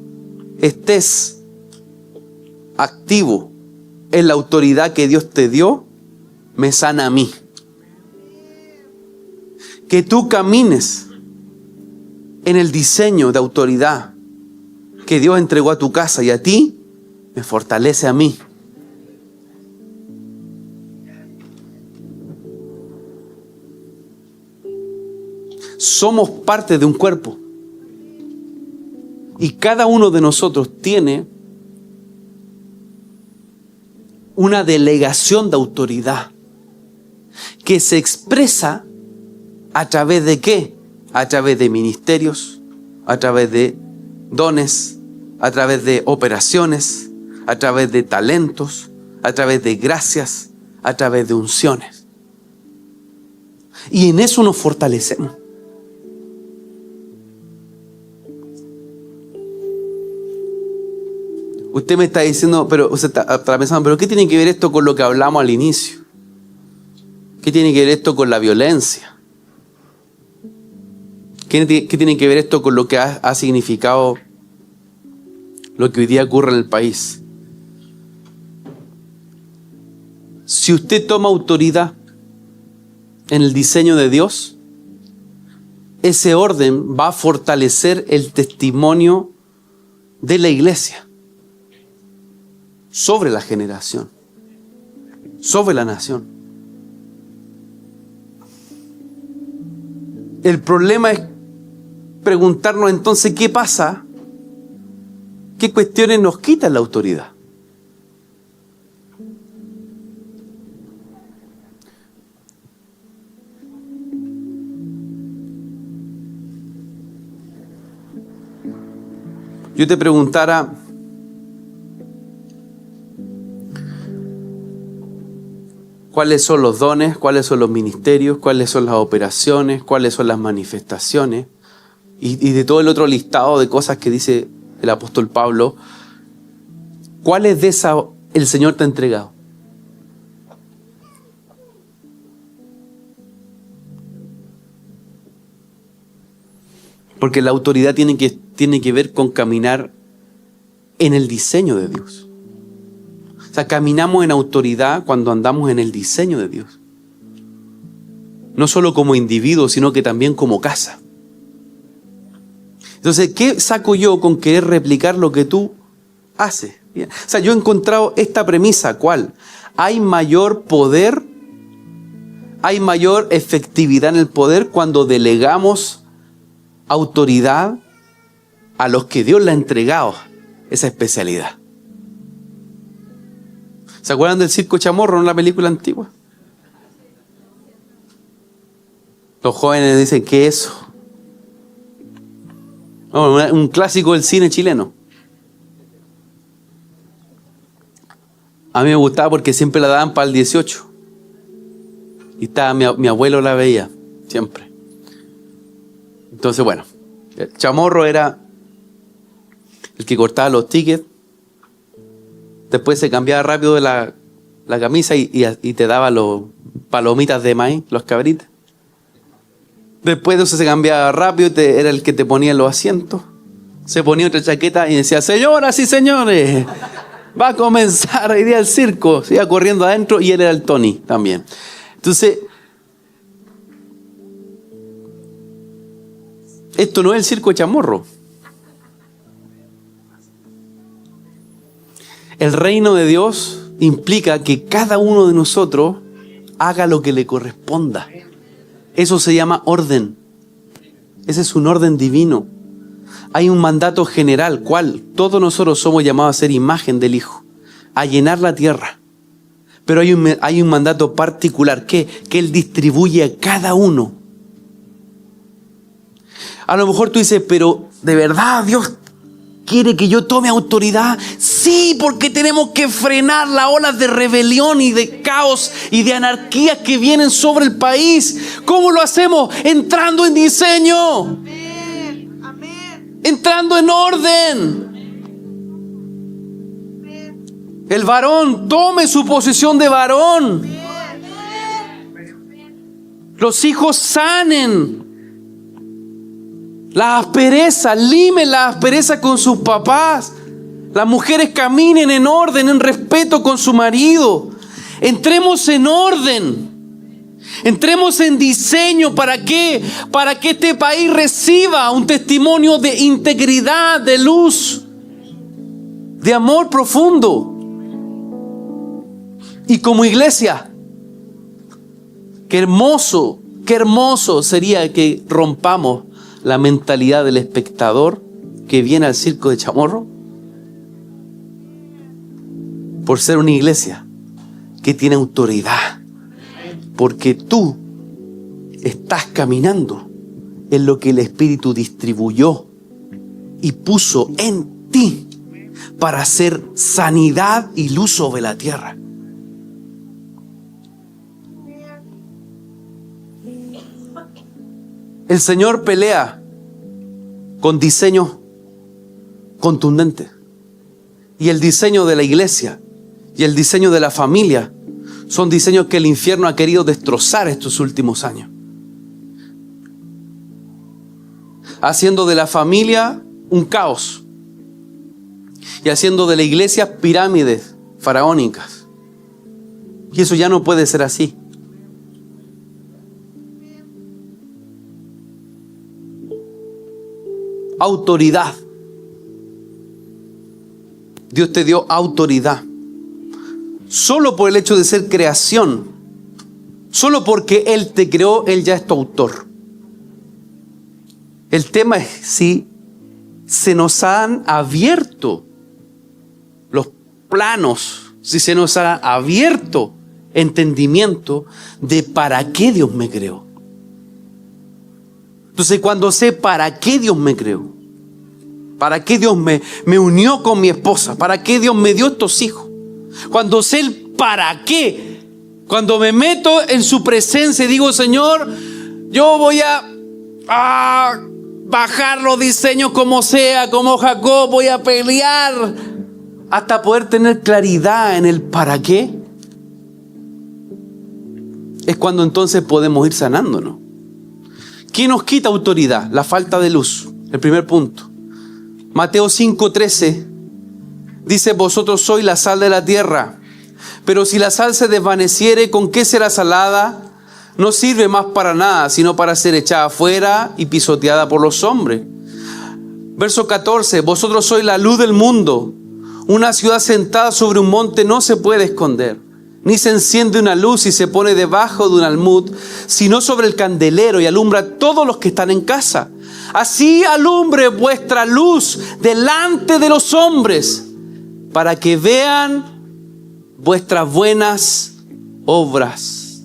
estés activo en la autoridad que Dios te dio, me sana a mí. Que tú camines en el diseño de autoridad que Dios entregó a tu casa y a ti, me fortalece a mí. Somos parte de un cuerpo. Y cada uno de nosotros tiene una delegación de autoridad que se expresa ¿a través de qué? A través de ministerios, a través de dones, a través de operaciones, a través de talentos, a través de gracias, a través de unciones. Y en eso nos fortalecemos. Usted me está diciendo, pero usted está pensando, ¿pero qué tiene que ver esto con lo que hablamos al inicio? ¿Qué tiene que ver esto con la violencia? ¿Qué tiene que ver esto con lo que ha significado lo que hoy día ocurre en el país? Si usted toma autoridad en el diseño de Dios, ese orden va a fortalecer el testimonio de la iglesia sobre la generación, sobre la nación. El problema es preguntarnos entonces qué pasa, qué cuestiones nos quitan la autoridad. Yo te preguntara, ¿cuáles son los dones? ¿Cuáles son los ministerios? ¿Cuáles son las operaciones? ¿Cuáles son las manifestaciones? Y de todo el otro listado de cosas que dice el apóstol Pablo, ¿cuáles de esas el Señor te ha entregado? Porque la autoridad tiene que ver con caminar en el diseño de Dios. O sea, caminamos en autoridad cuando andamos en el diseño de Dios. No solo como individuo, sino que también como casa. Entonces, ¿qué saco yo con querer replicar lo que tú haces? Bien. O sea, yo he encontrado esta premisa, ¿cuál? Hay mayor poder, hay mayor efectividad en el poder cuando delegamos autoridad a los que Dios le ha entregado esa especialidad. ¿Se acuerdan del circo Chamorro en la película antigua? Los jóvenes dicen, ¿qué es eso? No, un clásico del cine chileno. A mí me gustaba porque siempre la daban para el 18. Y estaba mi abuelo la veía, siempre. Entonces, bueno, el chamorro era el que cortaba los tickets. Después se cambiaba rápido de la camisa y te daba los palomitas de maíz, los cabritas. Después de eso se cambiaba rápido, era el que te ponía los asientos. Se ponía otra chaqueta y decía, señoras y señores, va a comenzar hoy día el circo. Se iba corriendo adentro y él era el Tony también. Entonces, esto no es el circo Chamorro. El reino de Dios implica que cada uno de nosotros haga lo que le corresponda. Eso se llama orden. Ese es un orden divino. Hay un mandato general, ¿cuál? Todos nosotros somos llamados a ser imagen del Hijo, a llenar la tierra. Pero hay un mandato particular que Él distribuye a cada uno. A lo mejor tú dices, pero ¿de verdad Dios quiere que yo tome autoridad? Sí, porque tenemos que frenar las olas de rebelión y de caos y de anarquía que vienen sobre el país. ¿Cómo lo hacemos? Entrando en diseño. Amén. Amén. Entrando en orden. El varón tome su posición de varón. Los hijos sanen la aspereza, limen la aspereza con sus papás. Las mujeres caminen en orden, en respeto con su marido. Entremos en orden. Entremos en diseño. ¿Para qué? Para que este país reciba un testimonio de integridad, de luz, de amor profundo. Y como iglesia, qué hermoso sería que rompamos la mentalidad del espectador que viene al circo de Chamorro por ser una iglesia que tiene autoridad, porque tú estás caminando en lo que el Espíritu distribuyó y puso en ti para hacer sanidad y luz sobre la tierra. El Señor pelea con diseños contundentes. Y el diseño de la iglesia y el diseño de la familia son diseños que el infierno ha querido destrozar estos últimos años. Haciendo de la familia un caos. Y haciendo de la iglesia pirámides faraónicas. Y eso ya no puede ser así. Autoridad. Dios te dio autoridad. Solo por el hecho de ser creación. Solo porque Él te creó, Él ya es tu autor. El tema es si se nos han abierto los planos, si se nos ha abierto entendimiento de para qué Dios me creó. Entonces, cuando sé para qué Dios me creó, para qué Dios me unió con mi esposa, para qué Dios me dio estos hijos, cuando sé el para qué, cuando me meto en su presencia y digo, Señor, yo voy a bajar los diseños como sea, como Jacob, voy a pelear hasta poder tener claridad en el para qué, es cuando entonces podemos ir sanándonos. ¿Qué nos quita autoridad? La falta de luz. El primer punto. Mateo 5:13 dice, vosotros sois la sal de la tierra. Pero si la sal se desvaneciere, ¿con qué será salada? No sirve más para nada, sino para ser echada afuera y pisoteada por los hombres. Verso 14, vosotros sois la luz del mundo. Una ciudad sentada sobre un monte no se puede esconder, ni se enciende una luz y se pone debajo de un almud, sino sobre el candelero y alumbra a todos los que están en casa. Así alumbre vuestra luz delante de los hombres, para que vean vuestras buenas obras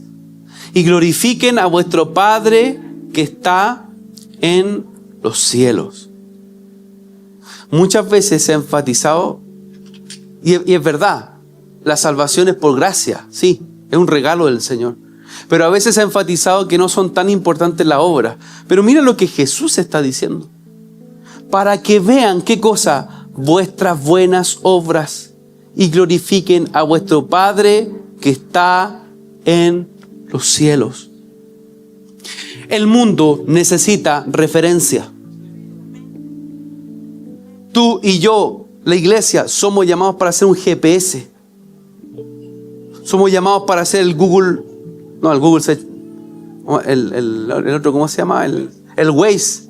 y glorifiquen a vuestro Padre que está en los cielos. Muchas veces se ha enfatizado, y es verdad, la salvación es por gracia, sí, es un regalo del Señor. Pero a veces se ha enfatizado que no son tan importantes las obras. Pero mira lo que Jesús está diciendo. Para que vean, ¿qué cosa? Vuestras buenas obras y glorifiquen a vuestro Padre que está en los cielos. El mundo necesita referencia. Tú y yo, la iglesia, somos llamados para ser un GPS. Somos llamados para ser el Google, no, el Google, el otro, ¿cómo se llama? El Waze.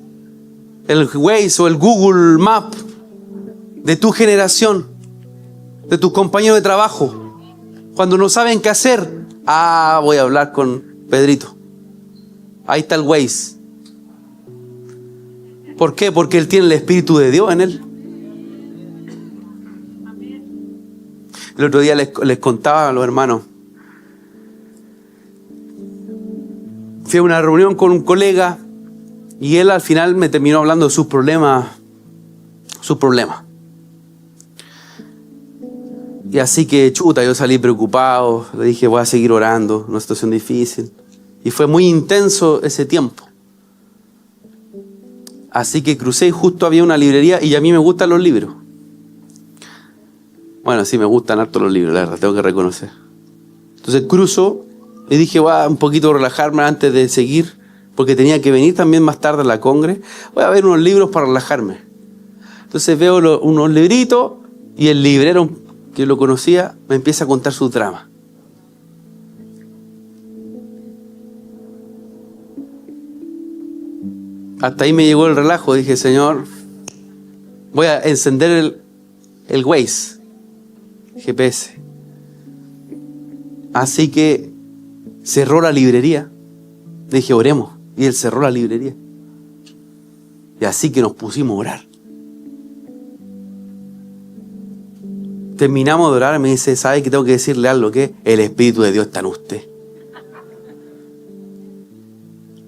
El Waze o el Google Map de tu generación, de tus compañeros de trabajo. Cuando no saben qué hacer, voy a hablar con Pedrito. Ahí está el Waze. ¿Por qué? Porque él tiene el Espíritu de Dios en él. El otro día les contaba a los hermanos. Fui a una reunión con un colega y él al final me terminó hablando de sus problemas. Y así que, yo salí preocupado. Le dije, voy a seguir orando, una situación difícil. Y fue muy intenso ese tiempo. Así que crucé y justo había una librería y a mí me gustan los libros. Bueno, sí, me gustan harto los libros, la verdad, tengo que reconocer. Entonces cruzo y dije, voy a un poquito relajarme antes de seguir, porque tenía que venir también más tarde a la congre. Voy a ver unos libros para relajarme. Entonces veo unos libritos y el librero, que lo conocía, me empieza a contar su drama. Hasta ahí me llegó el relajo. Dije, Señor, voy a encender el Waze, GPS. Así que cerró la librería. Dije, oremos. Y él cerró la librería. Y así que nos pusimos a orar. Terminamos de orar y me dice, ¿sabe que tengo que decirle algo? Que el Espíritu de Dios está en usted.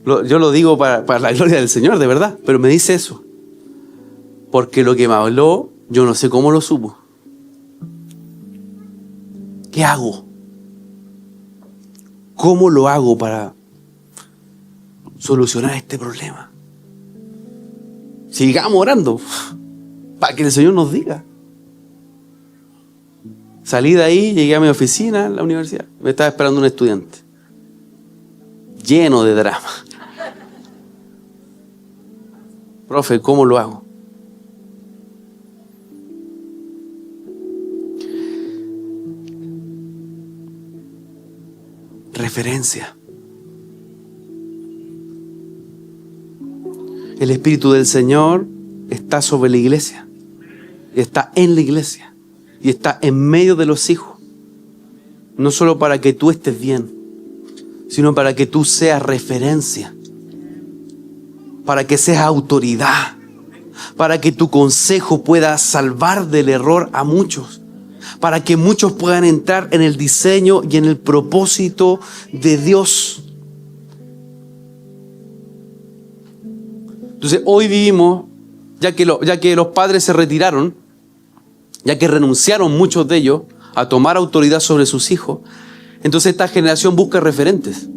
Yo lo digo para la gloria del Señor, de verdad. Pero me dice eso. Porque lo que me habló, yo no sé cómo lo supo. ¿Qué hago? ¿Cómo lo hago para solucionar este problema? Sigamos orando para que el Señor nos diga. Salí de ahí, llegué a mi oficina en la universidad. Me estaba esperando un estudiante lleno de drama. Profe, ¿cómo lo hago? Referencia. El Espíritu del Señor está sobre la iglesia. Y está en la iglesia. Y está en medio de los hijos. No solo para que tú estés bien, sino para que tú seas referencia. Para que seas autoridad. Para que tu consejo pueda salvar del error a muchos. Para que muchos puedan entrar en el diseño y en el propósito de Dios. Entonces hoy vivimos, ya que los padres se retiraron, ya que renunciaron muchos de ellos a tomar autoridad sobre sus hijos, entonces esta generación busca referentes.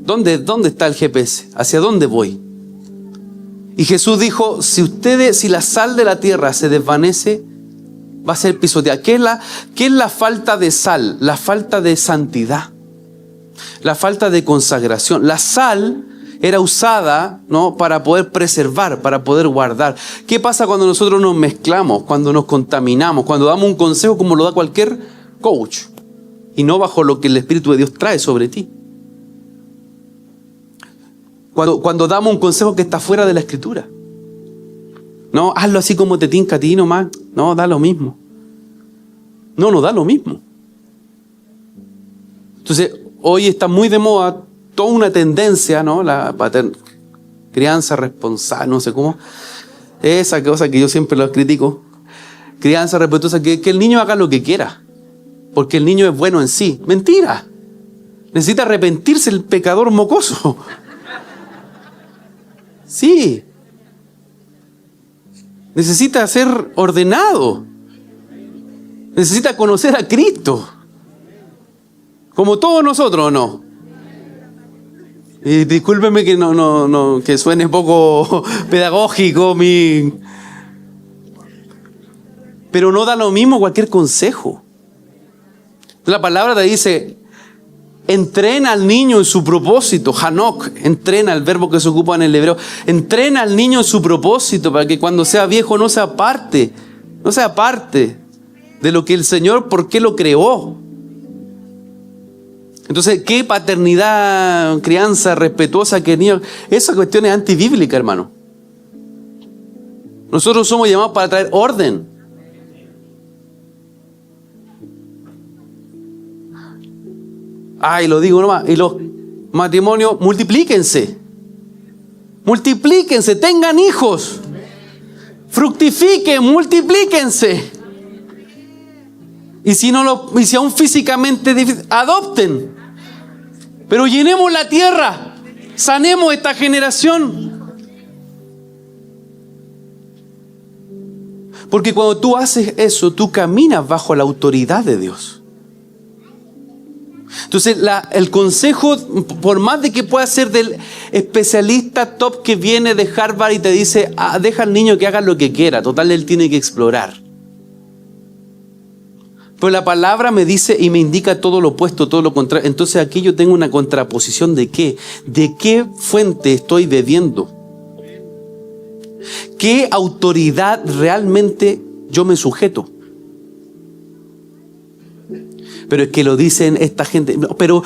¿Dónde está el GPS? ¿Hacia dónde voy? Y Jesús dijo, si la sal de la tierra se desvanece, va a ser pisoteada. ¿Qué es la falta de sal? La falta de santidad. La falta de consagración. La sal era usada, ¿no?, para poder preservar, para poder guardar. ¿Qué pasa cuando nosotros nos mezclamos, cuando nos contaminamos, cuando damos un consejo como lo da cualquier coach y no bajo lo que el Espíritu de Dios trae sobre ti? Cuando damos un consejo que está fuera de la Escritura. No, hazlo así como te tinca a ti nomás. No, da lo mismo. No da lo mismo. Entonces, hoy está muy de moda toda una tendencia, ¿no? La crianza responsable, no sé cómo. Esa cosa que yo siempre lo critico. Crianza respetuosa, que el niño haga lo que quiera. Porque el niño es bueno en sí. Mentira. Necesita arrepentirse el pecador mocoso. Sí. Necesita ser ordenado. Necesita conocer a Cristo. Como todos nosotros, ¿o no? Y discúlpeme que que suene poco pedagógico pero no da lo mismo cualquier consejo. La palabra te dice: entrena al niño en su propósito. Hanok, entrena, el verbo que se ocupa en el hebreo. Entrena al niño en su propósito para que cuando sea viejo no sea parte de lo que el Señor, por qué lo creó. Entonces, ¿qué paternidad, crianza respetuosa que el niño? Esa cuestión es antibíblica, hermano. Nosotros somos llamados para traer orden. Y lo digo nomás. Y los matrimonios, multiplíquense. Multiplíquense, tengan hijos. Fructifiquen, multiplíquense. Y si aún físicamente difícil, adopten. Pero llenemos la tierra. Sanemos esta generación. Porque cuando tú haces eso, tú caminas bajo la autoridad de Dios. Entonces, el consejo, por más de que pueda ser del especialista top que viene de Harvard y te dice: deja al niño que haga lo que quiera, total, él tiene que explorar. Pero la palabra me dice y me indica todo lo opuesto, todo lo contrario. Entonces aquí yo tengo una contraposición de qué. ¿De qué fuente estoy bebiendo? ¿Qué autoridad realmente yo me sujeto? Pero es que lo dicen esta gente. No, pero,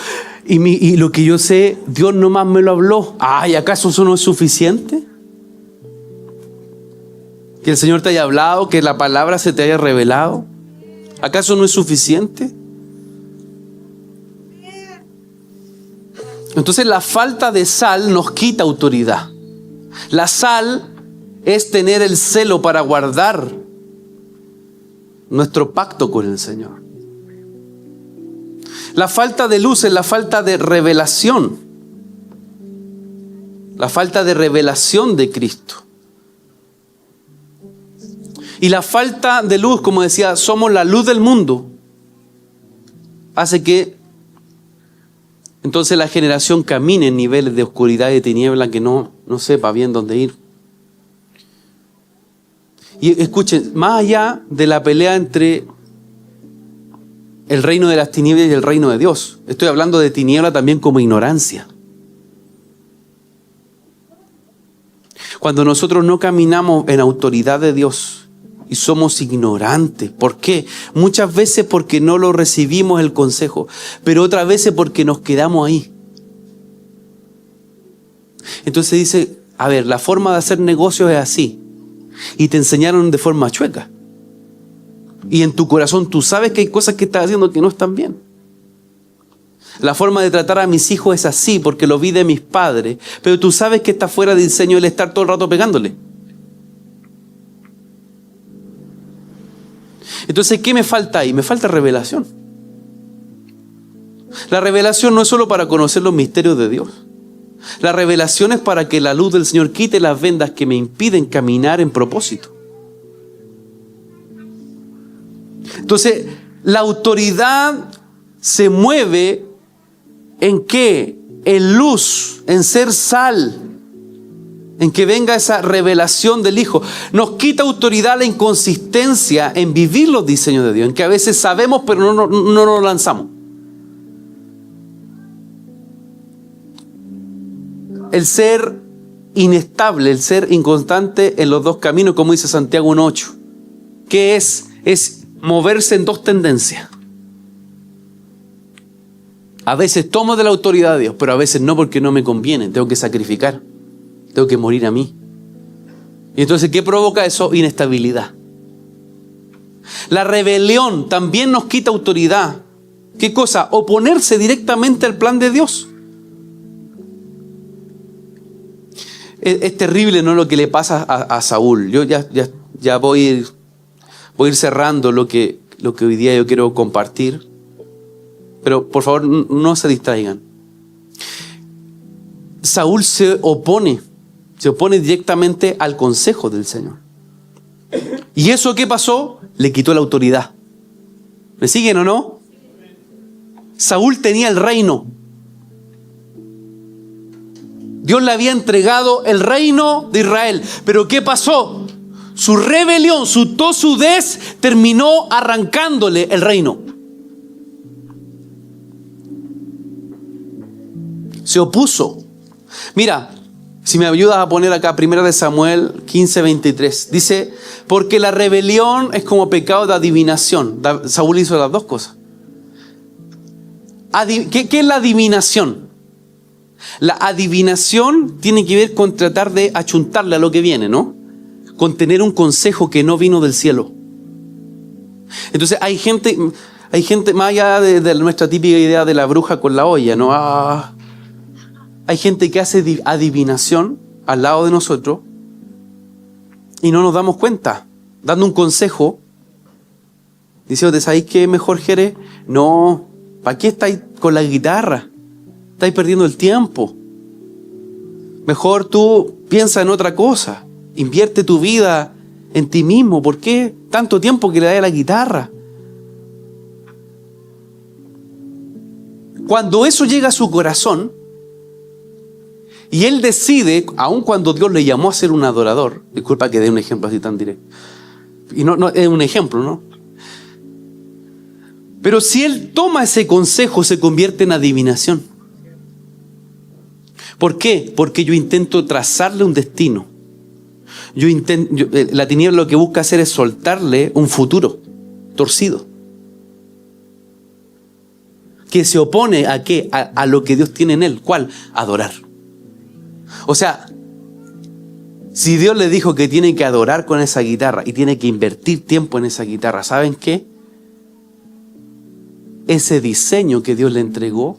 y lo que yo sé, Dios nomás me lo habló. ¿Y acaso eso no es suficiente? Que el Señor te haya hablado, que la palabra se te haya revelado. ¿Acaso no es suficiente? Entonces la falta de sal nos quita autoridad. La sal es tener el celo para guardar nuestro pacto con el Señor. La falta de luz es la falta de revelación. La falta de revelación de Cristo. Y la falta de luz, como decía, somos la luz del mundo, hace que entonces la generación camine en niveles de oscuridad y de tiniebla que no sepa bien dónde ir. Y escuchen, más allá de la pelea entre el reino de las tinieblas y el reino de Dios, estoy hablando de tiniebla también como ignorancia. Cuando nosotros no caminamos en autoridad de Dios y somos ignorantes. ¿Por qué? Muchas veces porque no lo recibimos el consejo, pero otras veces porque nos quedamos ahí. Entonces dice, la forma de hacer negocios es así. Y te enseñaron de forma chueca. Y en tu corazón tú sabes que hay cosas que estás haciendo que no están bien. La forma de tratar a mis hijos es así porque lo vi de mis padres, pero tú sabes que está fuera de diseño el estar todo el rato pegándole. Entonces, ¿qué me falta ahí? Me falta revelación. La revelación no es solo para conocer los misterios de Dios. La revelación es para que la luz del Señor quite las vendas que me impiden caminar en propósito. Entonces, la autoridad se mueve ¿en qué? En luz, en ser sal, en que venga esa revelación del Hijo. Nos quita autoridad la inconsistencia en vivir los diseños de Dios, en que a veces sabemos pero no nos lanzamos. el ser inestable, el ser inconstante en los dos caminos, como dice Santiago 1:8. ¿Qué es? Es moverse en dos tendencias. A veces tomo de la autoridad de Dios, pero a veces no, porque no me conviene. Tengo que sacrificar. Tengo que morir a mí. Y entonces, ¿qué provoca eso? Inestabilidad. La rebelión también nos quita autoridad. ¿Qué cosa? Oponerse directamente al plan de Dios. Es terrible, ¿no?, lo que le pasa a Saúl. Yo ya voy a ir cerrando lo que hoy día yo quiero compartir. Pero por favor, no se distraigan. Saúl se opone directamente al consejo del Señor. ¿Y eso qué pasó? Le quitó la autoridad. ¿Me siguen o no? Saúl tenía el reino. Dios le había entregado el reino de Israel. Pero ¿qué pasó? Su rebelión, su tosudez terminó arrancándole el reino. Se opuso. Mira, si me ayudas a poner acá 1 Samuel 15:23. Dice, porque la rebelión es como pecado de adivinación. Saúl hizo las dos cosas. ¿Qué es la adivinación? La adivinación tiene que ver con tratar de achuntarle a lo que viene, ¿no? Con tener un consejo que no vino del cielo. Entonces hay gente más allá de nuestra típica idea de la bruja con la olla, ¿no? Hay gente que hace adivinación al lado de nosotros y no nos damos cuenta, dando un consejo, diciendo, ¿sabéis qué mejor, Jerez? No, ¿para qué estáis con la guitarra? Estáis perdiendo el tiempo. Mejor tú piensa en otra cosa. Invierte tu vida en ti mismo. ¿Por qué tanto tiempo que le das a la guitarra? Cuando eso llega a su corazón y él decide, aun cuando Dios le llamó a ser un adorador, disculpa que dé un ejemplo así tan directo, y no es un ejemplo, ¿no? Pero si él toma ese consejo, se convierte en adivinación. ¿Por qué? Porque yo intento trazarle un destino. La tiniebla lo que busca hacer es soltarle un futuro torcido, que se opone ¿a qué? A lo que Dios tiene en él. ¿Cuál? Adorar. O sea, si Dios le dijo que tiene que adorar con esa guitarra y tiene que invertir tiempo en esa guitarra, ¿saben qué? Ese diseño que Dios le entregó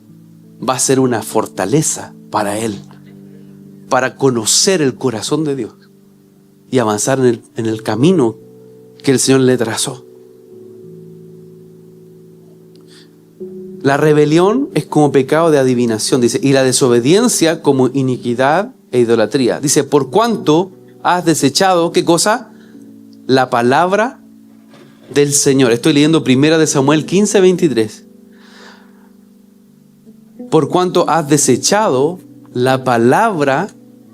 va a ser una fortaleza para él, para conocer el corazón de Dios y avanzar en el camino que el Señor le trazó. La rebelión es como pecado de adivinación, dice, y la desobediencia como iniquidad e idolatría. Dice, por cuanto has desechado, ¿qué cosa? La palabra del Señor. Estoy leyendo 1 Samuel 15:23. Por cuanto has desechado la palabra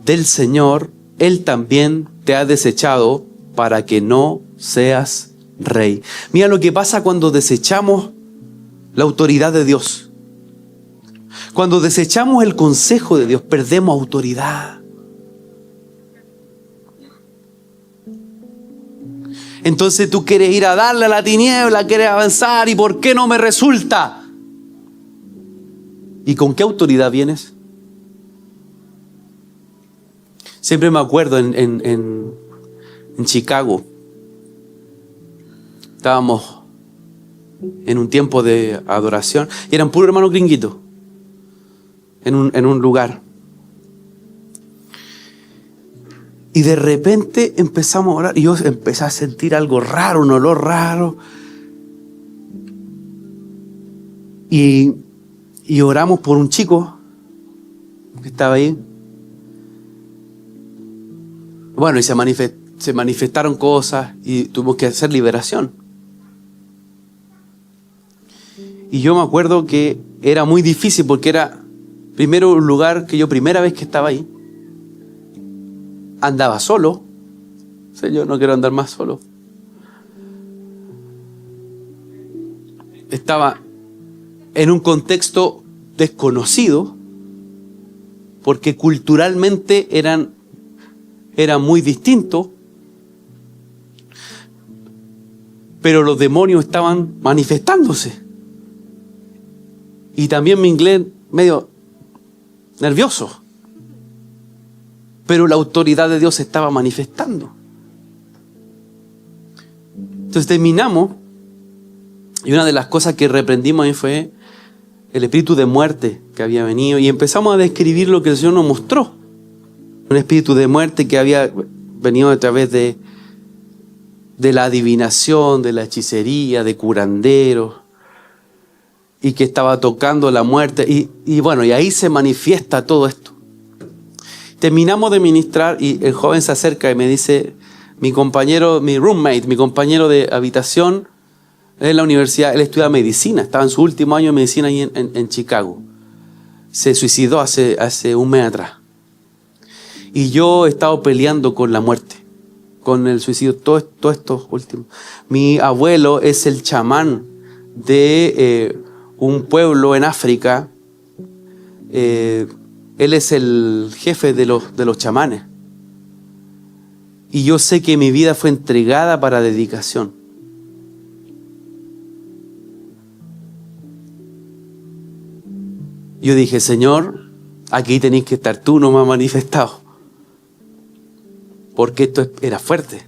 del Señor, Él también te ha desechado para que no seas rey. Mira lo que pasa cuando desechamos la autoridad de Dios. Cuando desechamos el consejo de Dios, perdemos autoridad. Entonces tú quieres ir a darle a la tiniebla, quieres avanzar, ¿y por qué no me resulta? ¿Y con qué autoridad vienes? Siempre me acuerdo en Chicago. Estábamos en un tiempo de adoración y eran puros hermanos gringuitos en un lugar. Y de repente empezamos a orar y yo empecé a sentir algo raro, un olor raro. Y oramos por un chico que estaba ahí. Bueno, y se manifestaron cosas y tuvimos que hacer liberación. Y yo me acuerdo que era muy difícil porque era primero un lugar que yo primera vez que estaba ahí. Andaba solo. O sea, yo no quiero andar más solo. Estaba en un contexto desconocido. porque culturalmente eran muy distintos, pero los demonios estaban manifestándose. Y también mi inglés medio nervioso, pero la autoridad de Dios se estaba manifestando. Entonces terminamos, y una de las cosas que reprendimos ahí fue el espíritu de muerte que había venido, y empezamos a describir lo que el Señor nos mostró. Un espíritu de muerte que había venido a través de la adivinación, de la hechicería, de curanderos, y que estaba tocando la muerte, y bueno, y ahí se manifiesta todo esto. Terminamos de ministrar y el joven se acerca y me dice, mi compañero, mi roommate, mi compañero de habitación en la universidad, él estudia medicina, estaba en su último año de medicina ahí en Chicago. Se suicidó hace un mes atrás. Y yo he estado peleando con la muerte, con el suicidio, todos estos últimos. Mi abuelo es el chamán de un pueblo en África. Él es el jefe de los chamanes. Y yo sé que mi vida fue entregada para dedicación. Yo dije, Señor, aquí tenéis que estar, tú no me has manifestado. Porque esto era fuerte.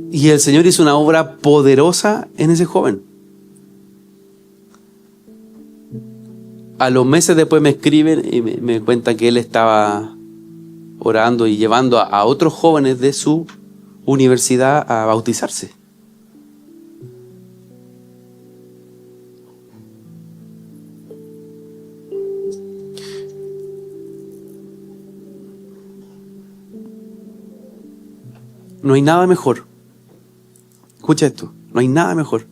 Y el Señor hizo una obra poderosa en ese joven. A los meses después me escriben y me cuentan que él estaba orando y llevando a otros jóvenes de su universidad a bautizarse. No hay nada mejor. Escucha esto. No hay nada mejor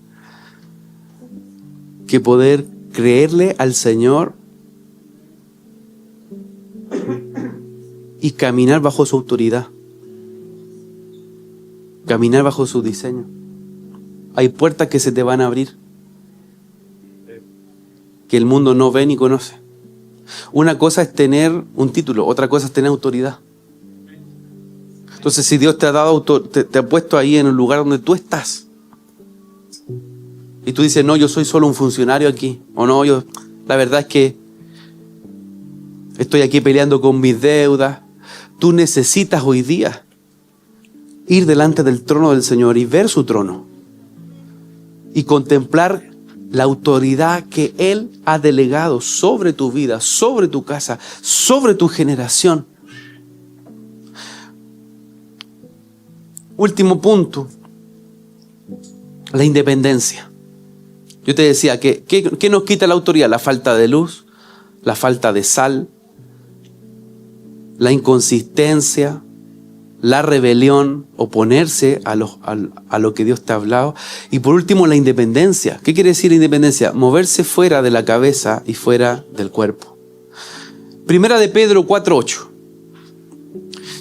que poder creerle al Señor y caminar bajo su autoridad. Caminar bajo su diseño. Hay puertas que se te van a abrir, que el mundo no ve ni conoce. Una cosa es tener un título, otra cosa es tener autoridad. Entonces, si Dios te ha dado, te ha puesto ahí en el lugar donde tú estás, y tú dices, no, yo soy solo un funcionario aquí, o no, la verdad es que estoy aquí peleando con mis deudas. Tú necesitas hoy día ir delante del trono del Señor y ver su trono y contemplar la autoridad que Él ha delegado sobre tu vida, sobre tu casa, sobre tu generación. Último punto, la independencia. Yo te decía, ¿qué nos quita la autoridad? La falta de luz, la falta de sal, la inconsistencia, la rebelión, oponerse a lo que Dios te ha hablado. Y por último, la independencia. ¿Qué quiere decir independencia? Moverse fuera de la cabeza y fuera del cuerpo. Primera de Pedro 4:8.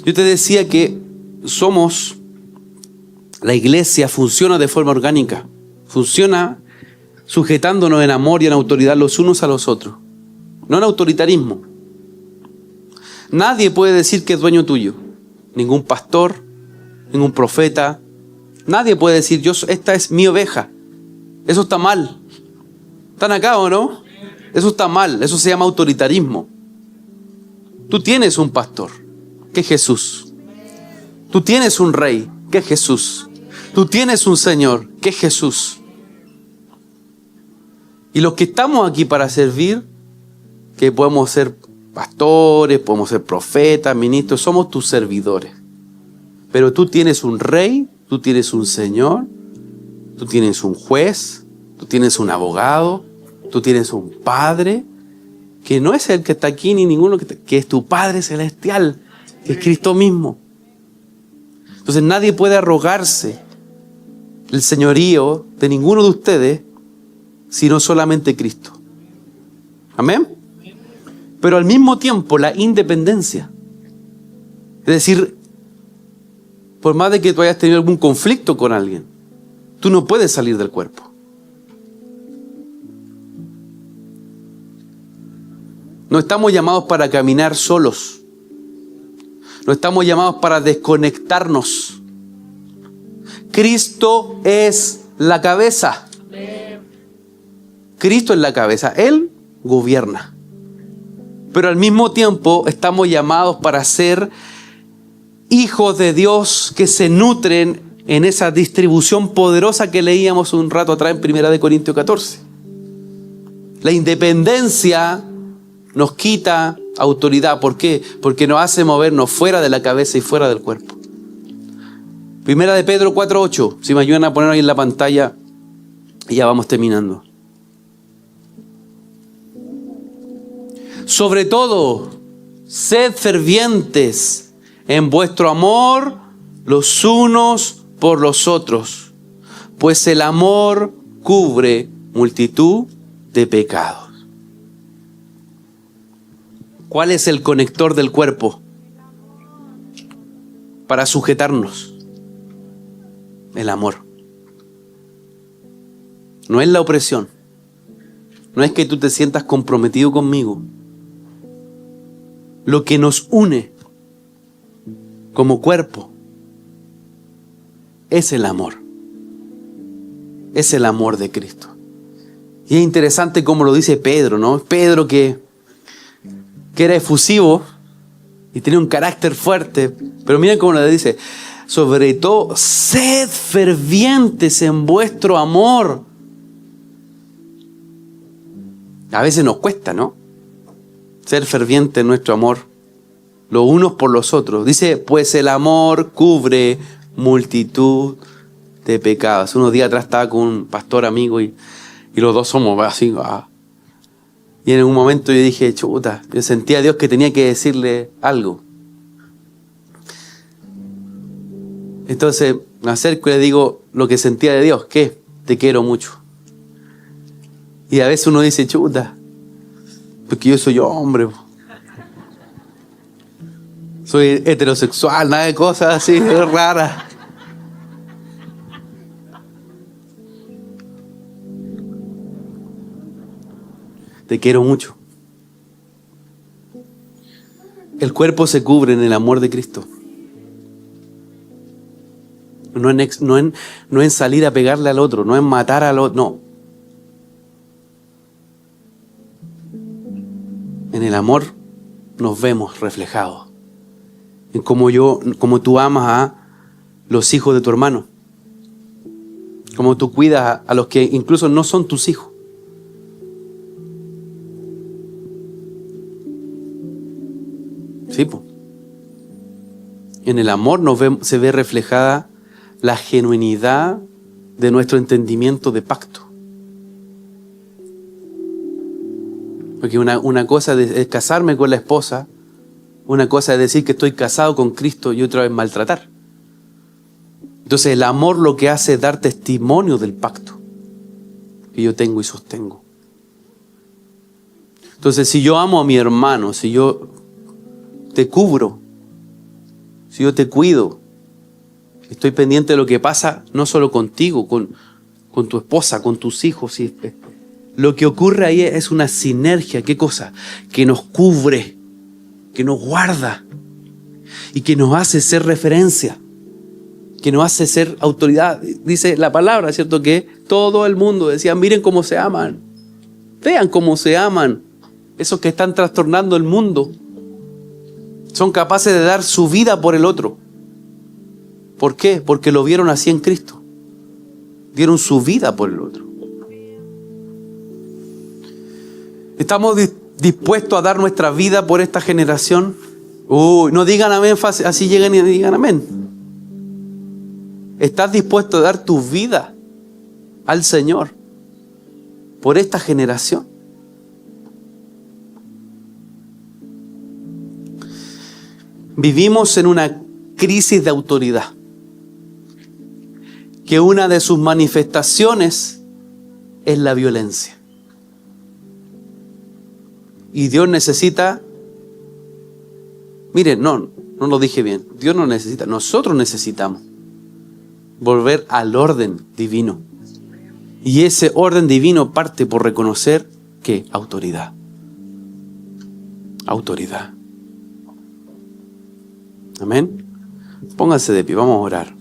Yo te decía que la iglesia funciona de forma orgánica. Funciona sujetándonos en amor y en autoridad los unos a los otros. No en autoritarismo. Nadie puede decir que es dueño tuyo. Ningún pastor, ningún profeta. Nadie puede decir, esta es mi oveja. Eso está mal. ¿Están acá o no? Eso está mal. Eso se llama autoritarismo. Tú tienes un pastor, que es Jesús. Tú tienes un rey, que es Jesús. Tú tienes un Señor, que es Jesús. Y los que estamos aquí para servir, que podemos ser pastores, podemos ser profetas, ministros, somos tus servidores. Pero tú tienes un rey, tú tienes un Señor, tú tienes un juez, tú tienes un abogado, tú tienes un Padre, que no es el que está aquí ni ninguno, que es tu Padre celestial, que es Cristo mismo. Entonces nadie puede arrogarse el señorío de ninguno de ustedes, sino solamente Cristo. Amén. Pero al mismo tiempo la independencia. Es decir, por más de que tú hayas tenido algún conflicto con alguien, tú no puedes salir del cuerpo. No estamos llamados para caminar solos. No estamos llamados para desconectarnos. Cristo es la cabeza. Cristo es la cabeza. Él gobierna. Pero al mismo tiempo estamos llamados para ser hijos de Dios que se nutren en esa distribución poderosa que leíamos un rato atrás en 1 Corintios 14. La independencia nos quita autoridad. ¿Por qué? Porque nos hace movernos fuera de la cabeza y fuera del cuerpo. 1 Pedro 4:8. Si me ayudan a poner ahí en la pantalla, y ya vamos terminando. Sobre todo, sed fervientes en vuestro amor los unos por los otros, pues el amor cubre multitud de pecados. ¿Cuál es el conector del cuerpo para sujetarnos? El amor. No es la opresión. No es que tú te sientas comprometido conmigo. Lo que nos une como cuerpo es el amor. Es el amor de Cristo. Y es interesante cómo lo dice Pedro, ¿no? Pedro que era efusivo y tenía un carácter fuerte. Pero miren cómo le dice: sobre todo, sed fervientes en vuestro amor. A veces nos cuesta, ¿no? Ser ferviente en nuestro amor, los unos por los otros. Dice, pues el amor cubre multitud de pecados. Unos días atrás estaba con un pastor amigo y los dos somos así. Y en un momento yo dije, chuta, yo sentía a Dios que tenía que decirle algo. Entonces me acerco y le digo lo que sentía de Dios. ¿Qué? Te quiero mucho. Y a veces uno dice, chuta, porque yo soy hombre. Soy heterosexual, nada de cosas así raras. Te quiero mucho. El cuerpo se cubre en el amor de Cristo. No en salir a pegarle al otro, no en matar al otro, no. En el amor nos vemos reflejados. En cómo tú amas a los hijos de tu hermano. Cómo tú cuidas a los que incluso no son tus hijos. Sí, pues. En el amor se ve reflejada la genuinidad de nuestro entendimiento de pacto. Porque una cosa es casarme con la esposa, una cosa es decir que estoy casado con Cristo y otra es maltratar. Entonces el amor lo que hace es dar testimonio del pacto que yo tengo y sostengo. Entonces si yo amo a mi hermano, si yo te cubro, si yo te cuido, estoy pendiente de lo que pasa no solo contigo, con tu esposa, con tus hijos, lo que ocurre ahí es una sinergia. ¿Qué cosa? Que nos cubre, que nos guarda y que nos hace ser referencia, que nos hace ser autoridad. Dice la palabra, ¿cierto? Que todo el mundo decía, miren cómo se aman, vean cómo se aman. Esos que están trastornando el mundo son capaces de dar su vida por el otro. ¿Por qué? Porque lo vieron así en Cristo. Dieron su vida por el otro. ¿Estamos dispuestos a dar nuestra vida por esta generación? No digan amén fácil, así llegan y digan amén. ¿Estás dispuesto a dar tu vida al Señor por esta generación? Vivimos en una crisis de autoridad, que una de sus manifestaciones es la violencia. Y Dios necesita, miren, no lo dije bien, Dios no necesita, nosotros necesitamos volver al orden divino. Y ese orden divino parte por reconocer ¿qué? Autoridad. autoridad. Amén. Pónganse de pie, vamos a orar.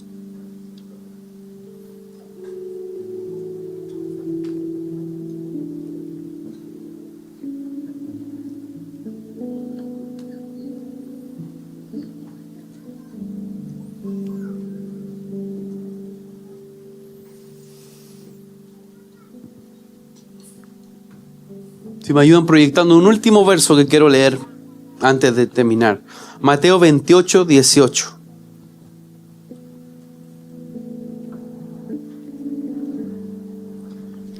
Si me ayudan proyectando un último verso que quiero leer antes de terminar. Mateo 28, 18.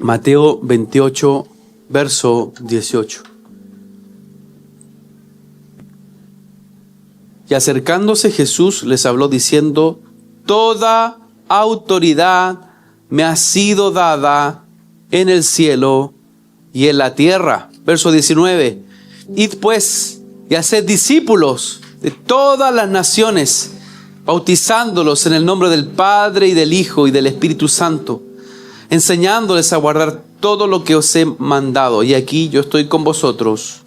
Mateo 28, verso 18. Y acercándose Jesús les habló diciendo: toda autoridad me ha sido dada en el cielo y en la tierra. Verso 19. Id pues y haced discípulos de todas las naciones, bautizándolos en el nombre del Padre y del Hijo y del Espíritu Santo, enseñándoles a guardar todo lo que os he mandado. Y aquí yo estoy con vosotros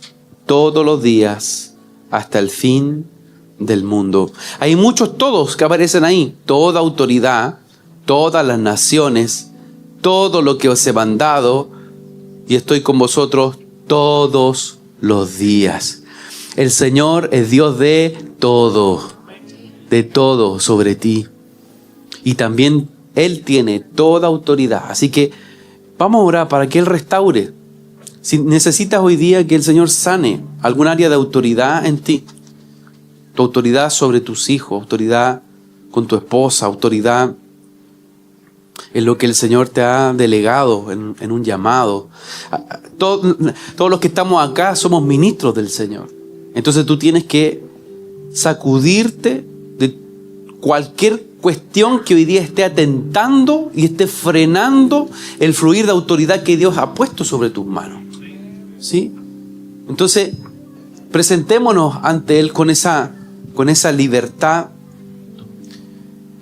todos los días hasta el fin del mundo. Hay muchos todos que aparecen ahí. Toda autoridad, todas las naciones, todo lo que os he mandado, y estoy con vosotros todos los días. El Señor es Dios de todo sobre ti. Y también Él tiene toda autoridad. Así que vamos a orar para que Él restaure. Si necesitas hoy día que el Señor sane algún área de autoridad en ti, tu autoridad sobre tus hijos, autoridad con tu esposa, autoridad en lo que el Señor te ha delegado en un llamado. Todos los que estamos acá somos ministros del Señor. Entonces tú tienes que sacudirte de cualquier cuestión que hoy día esté atentando y esté frenando el fluir de autoridad que Dios ha puesto sobre tus manos. ¿Sí? Entonces, presentémonos ante Él con esa libertad,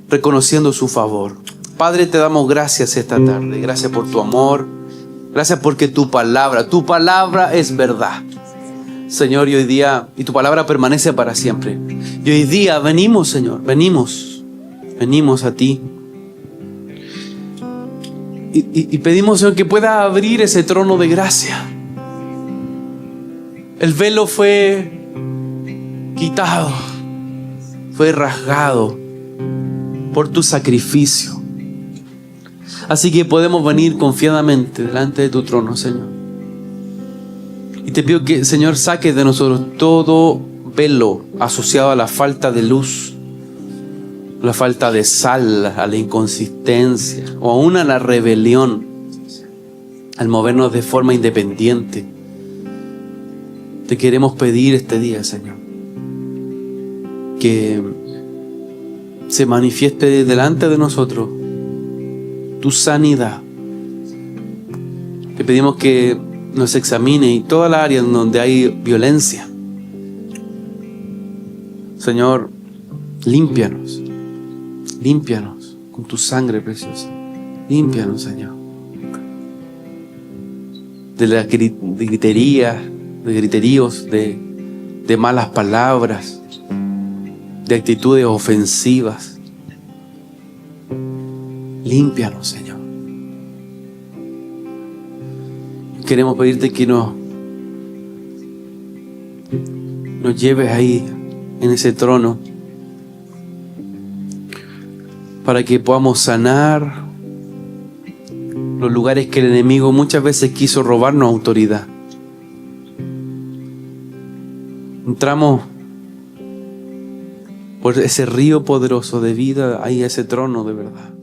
reconociendo su favor. Padre, te damos gracias esta tarde. Gracias por tu amor. Gracias porque tu palabra es verdad. Señor, y hoy día, y tu palabra permanece para siempre. Y hoy día venimos, Señor, venimos a ti. Y pedimos, Señor, que pueda abrir ese trono de gracia. El velo fue quitado, fue rasgado por tu sacrificio. Así que podemos venir confiadamente delante de tu trono, Señor. Y te pido que, Señor, saques de nosotros todo velo asociado a la falta de luz, la falta de sal, a la inconsistencia o aún a la rebelión, al movernos de forma independiente. Te queremos pedir este día, Señor, que se manifieste delante de nosotros tu sanidad. Te pedimos que nos examine y toda la área en donde hay violencia. Señor, límpianos con tu sangre preciosa. Límpianos, Señor, de las griterías, de griteríos, de malas palabras, de actitudes ofensivas. Límpianos, Señor. Queremos pedirte que nos lleves ahí en ese trono para que podamos sanar los lugares que el enemigo muchas veces quiso robarnos autoridad. Entramos por ese río poderoso de vida ahí a ese trono de verdad.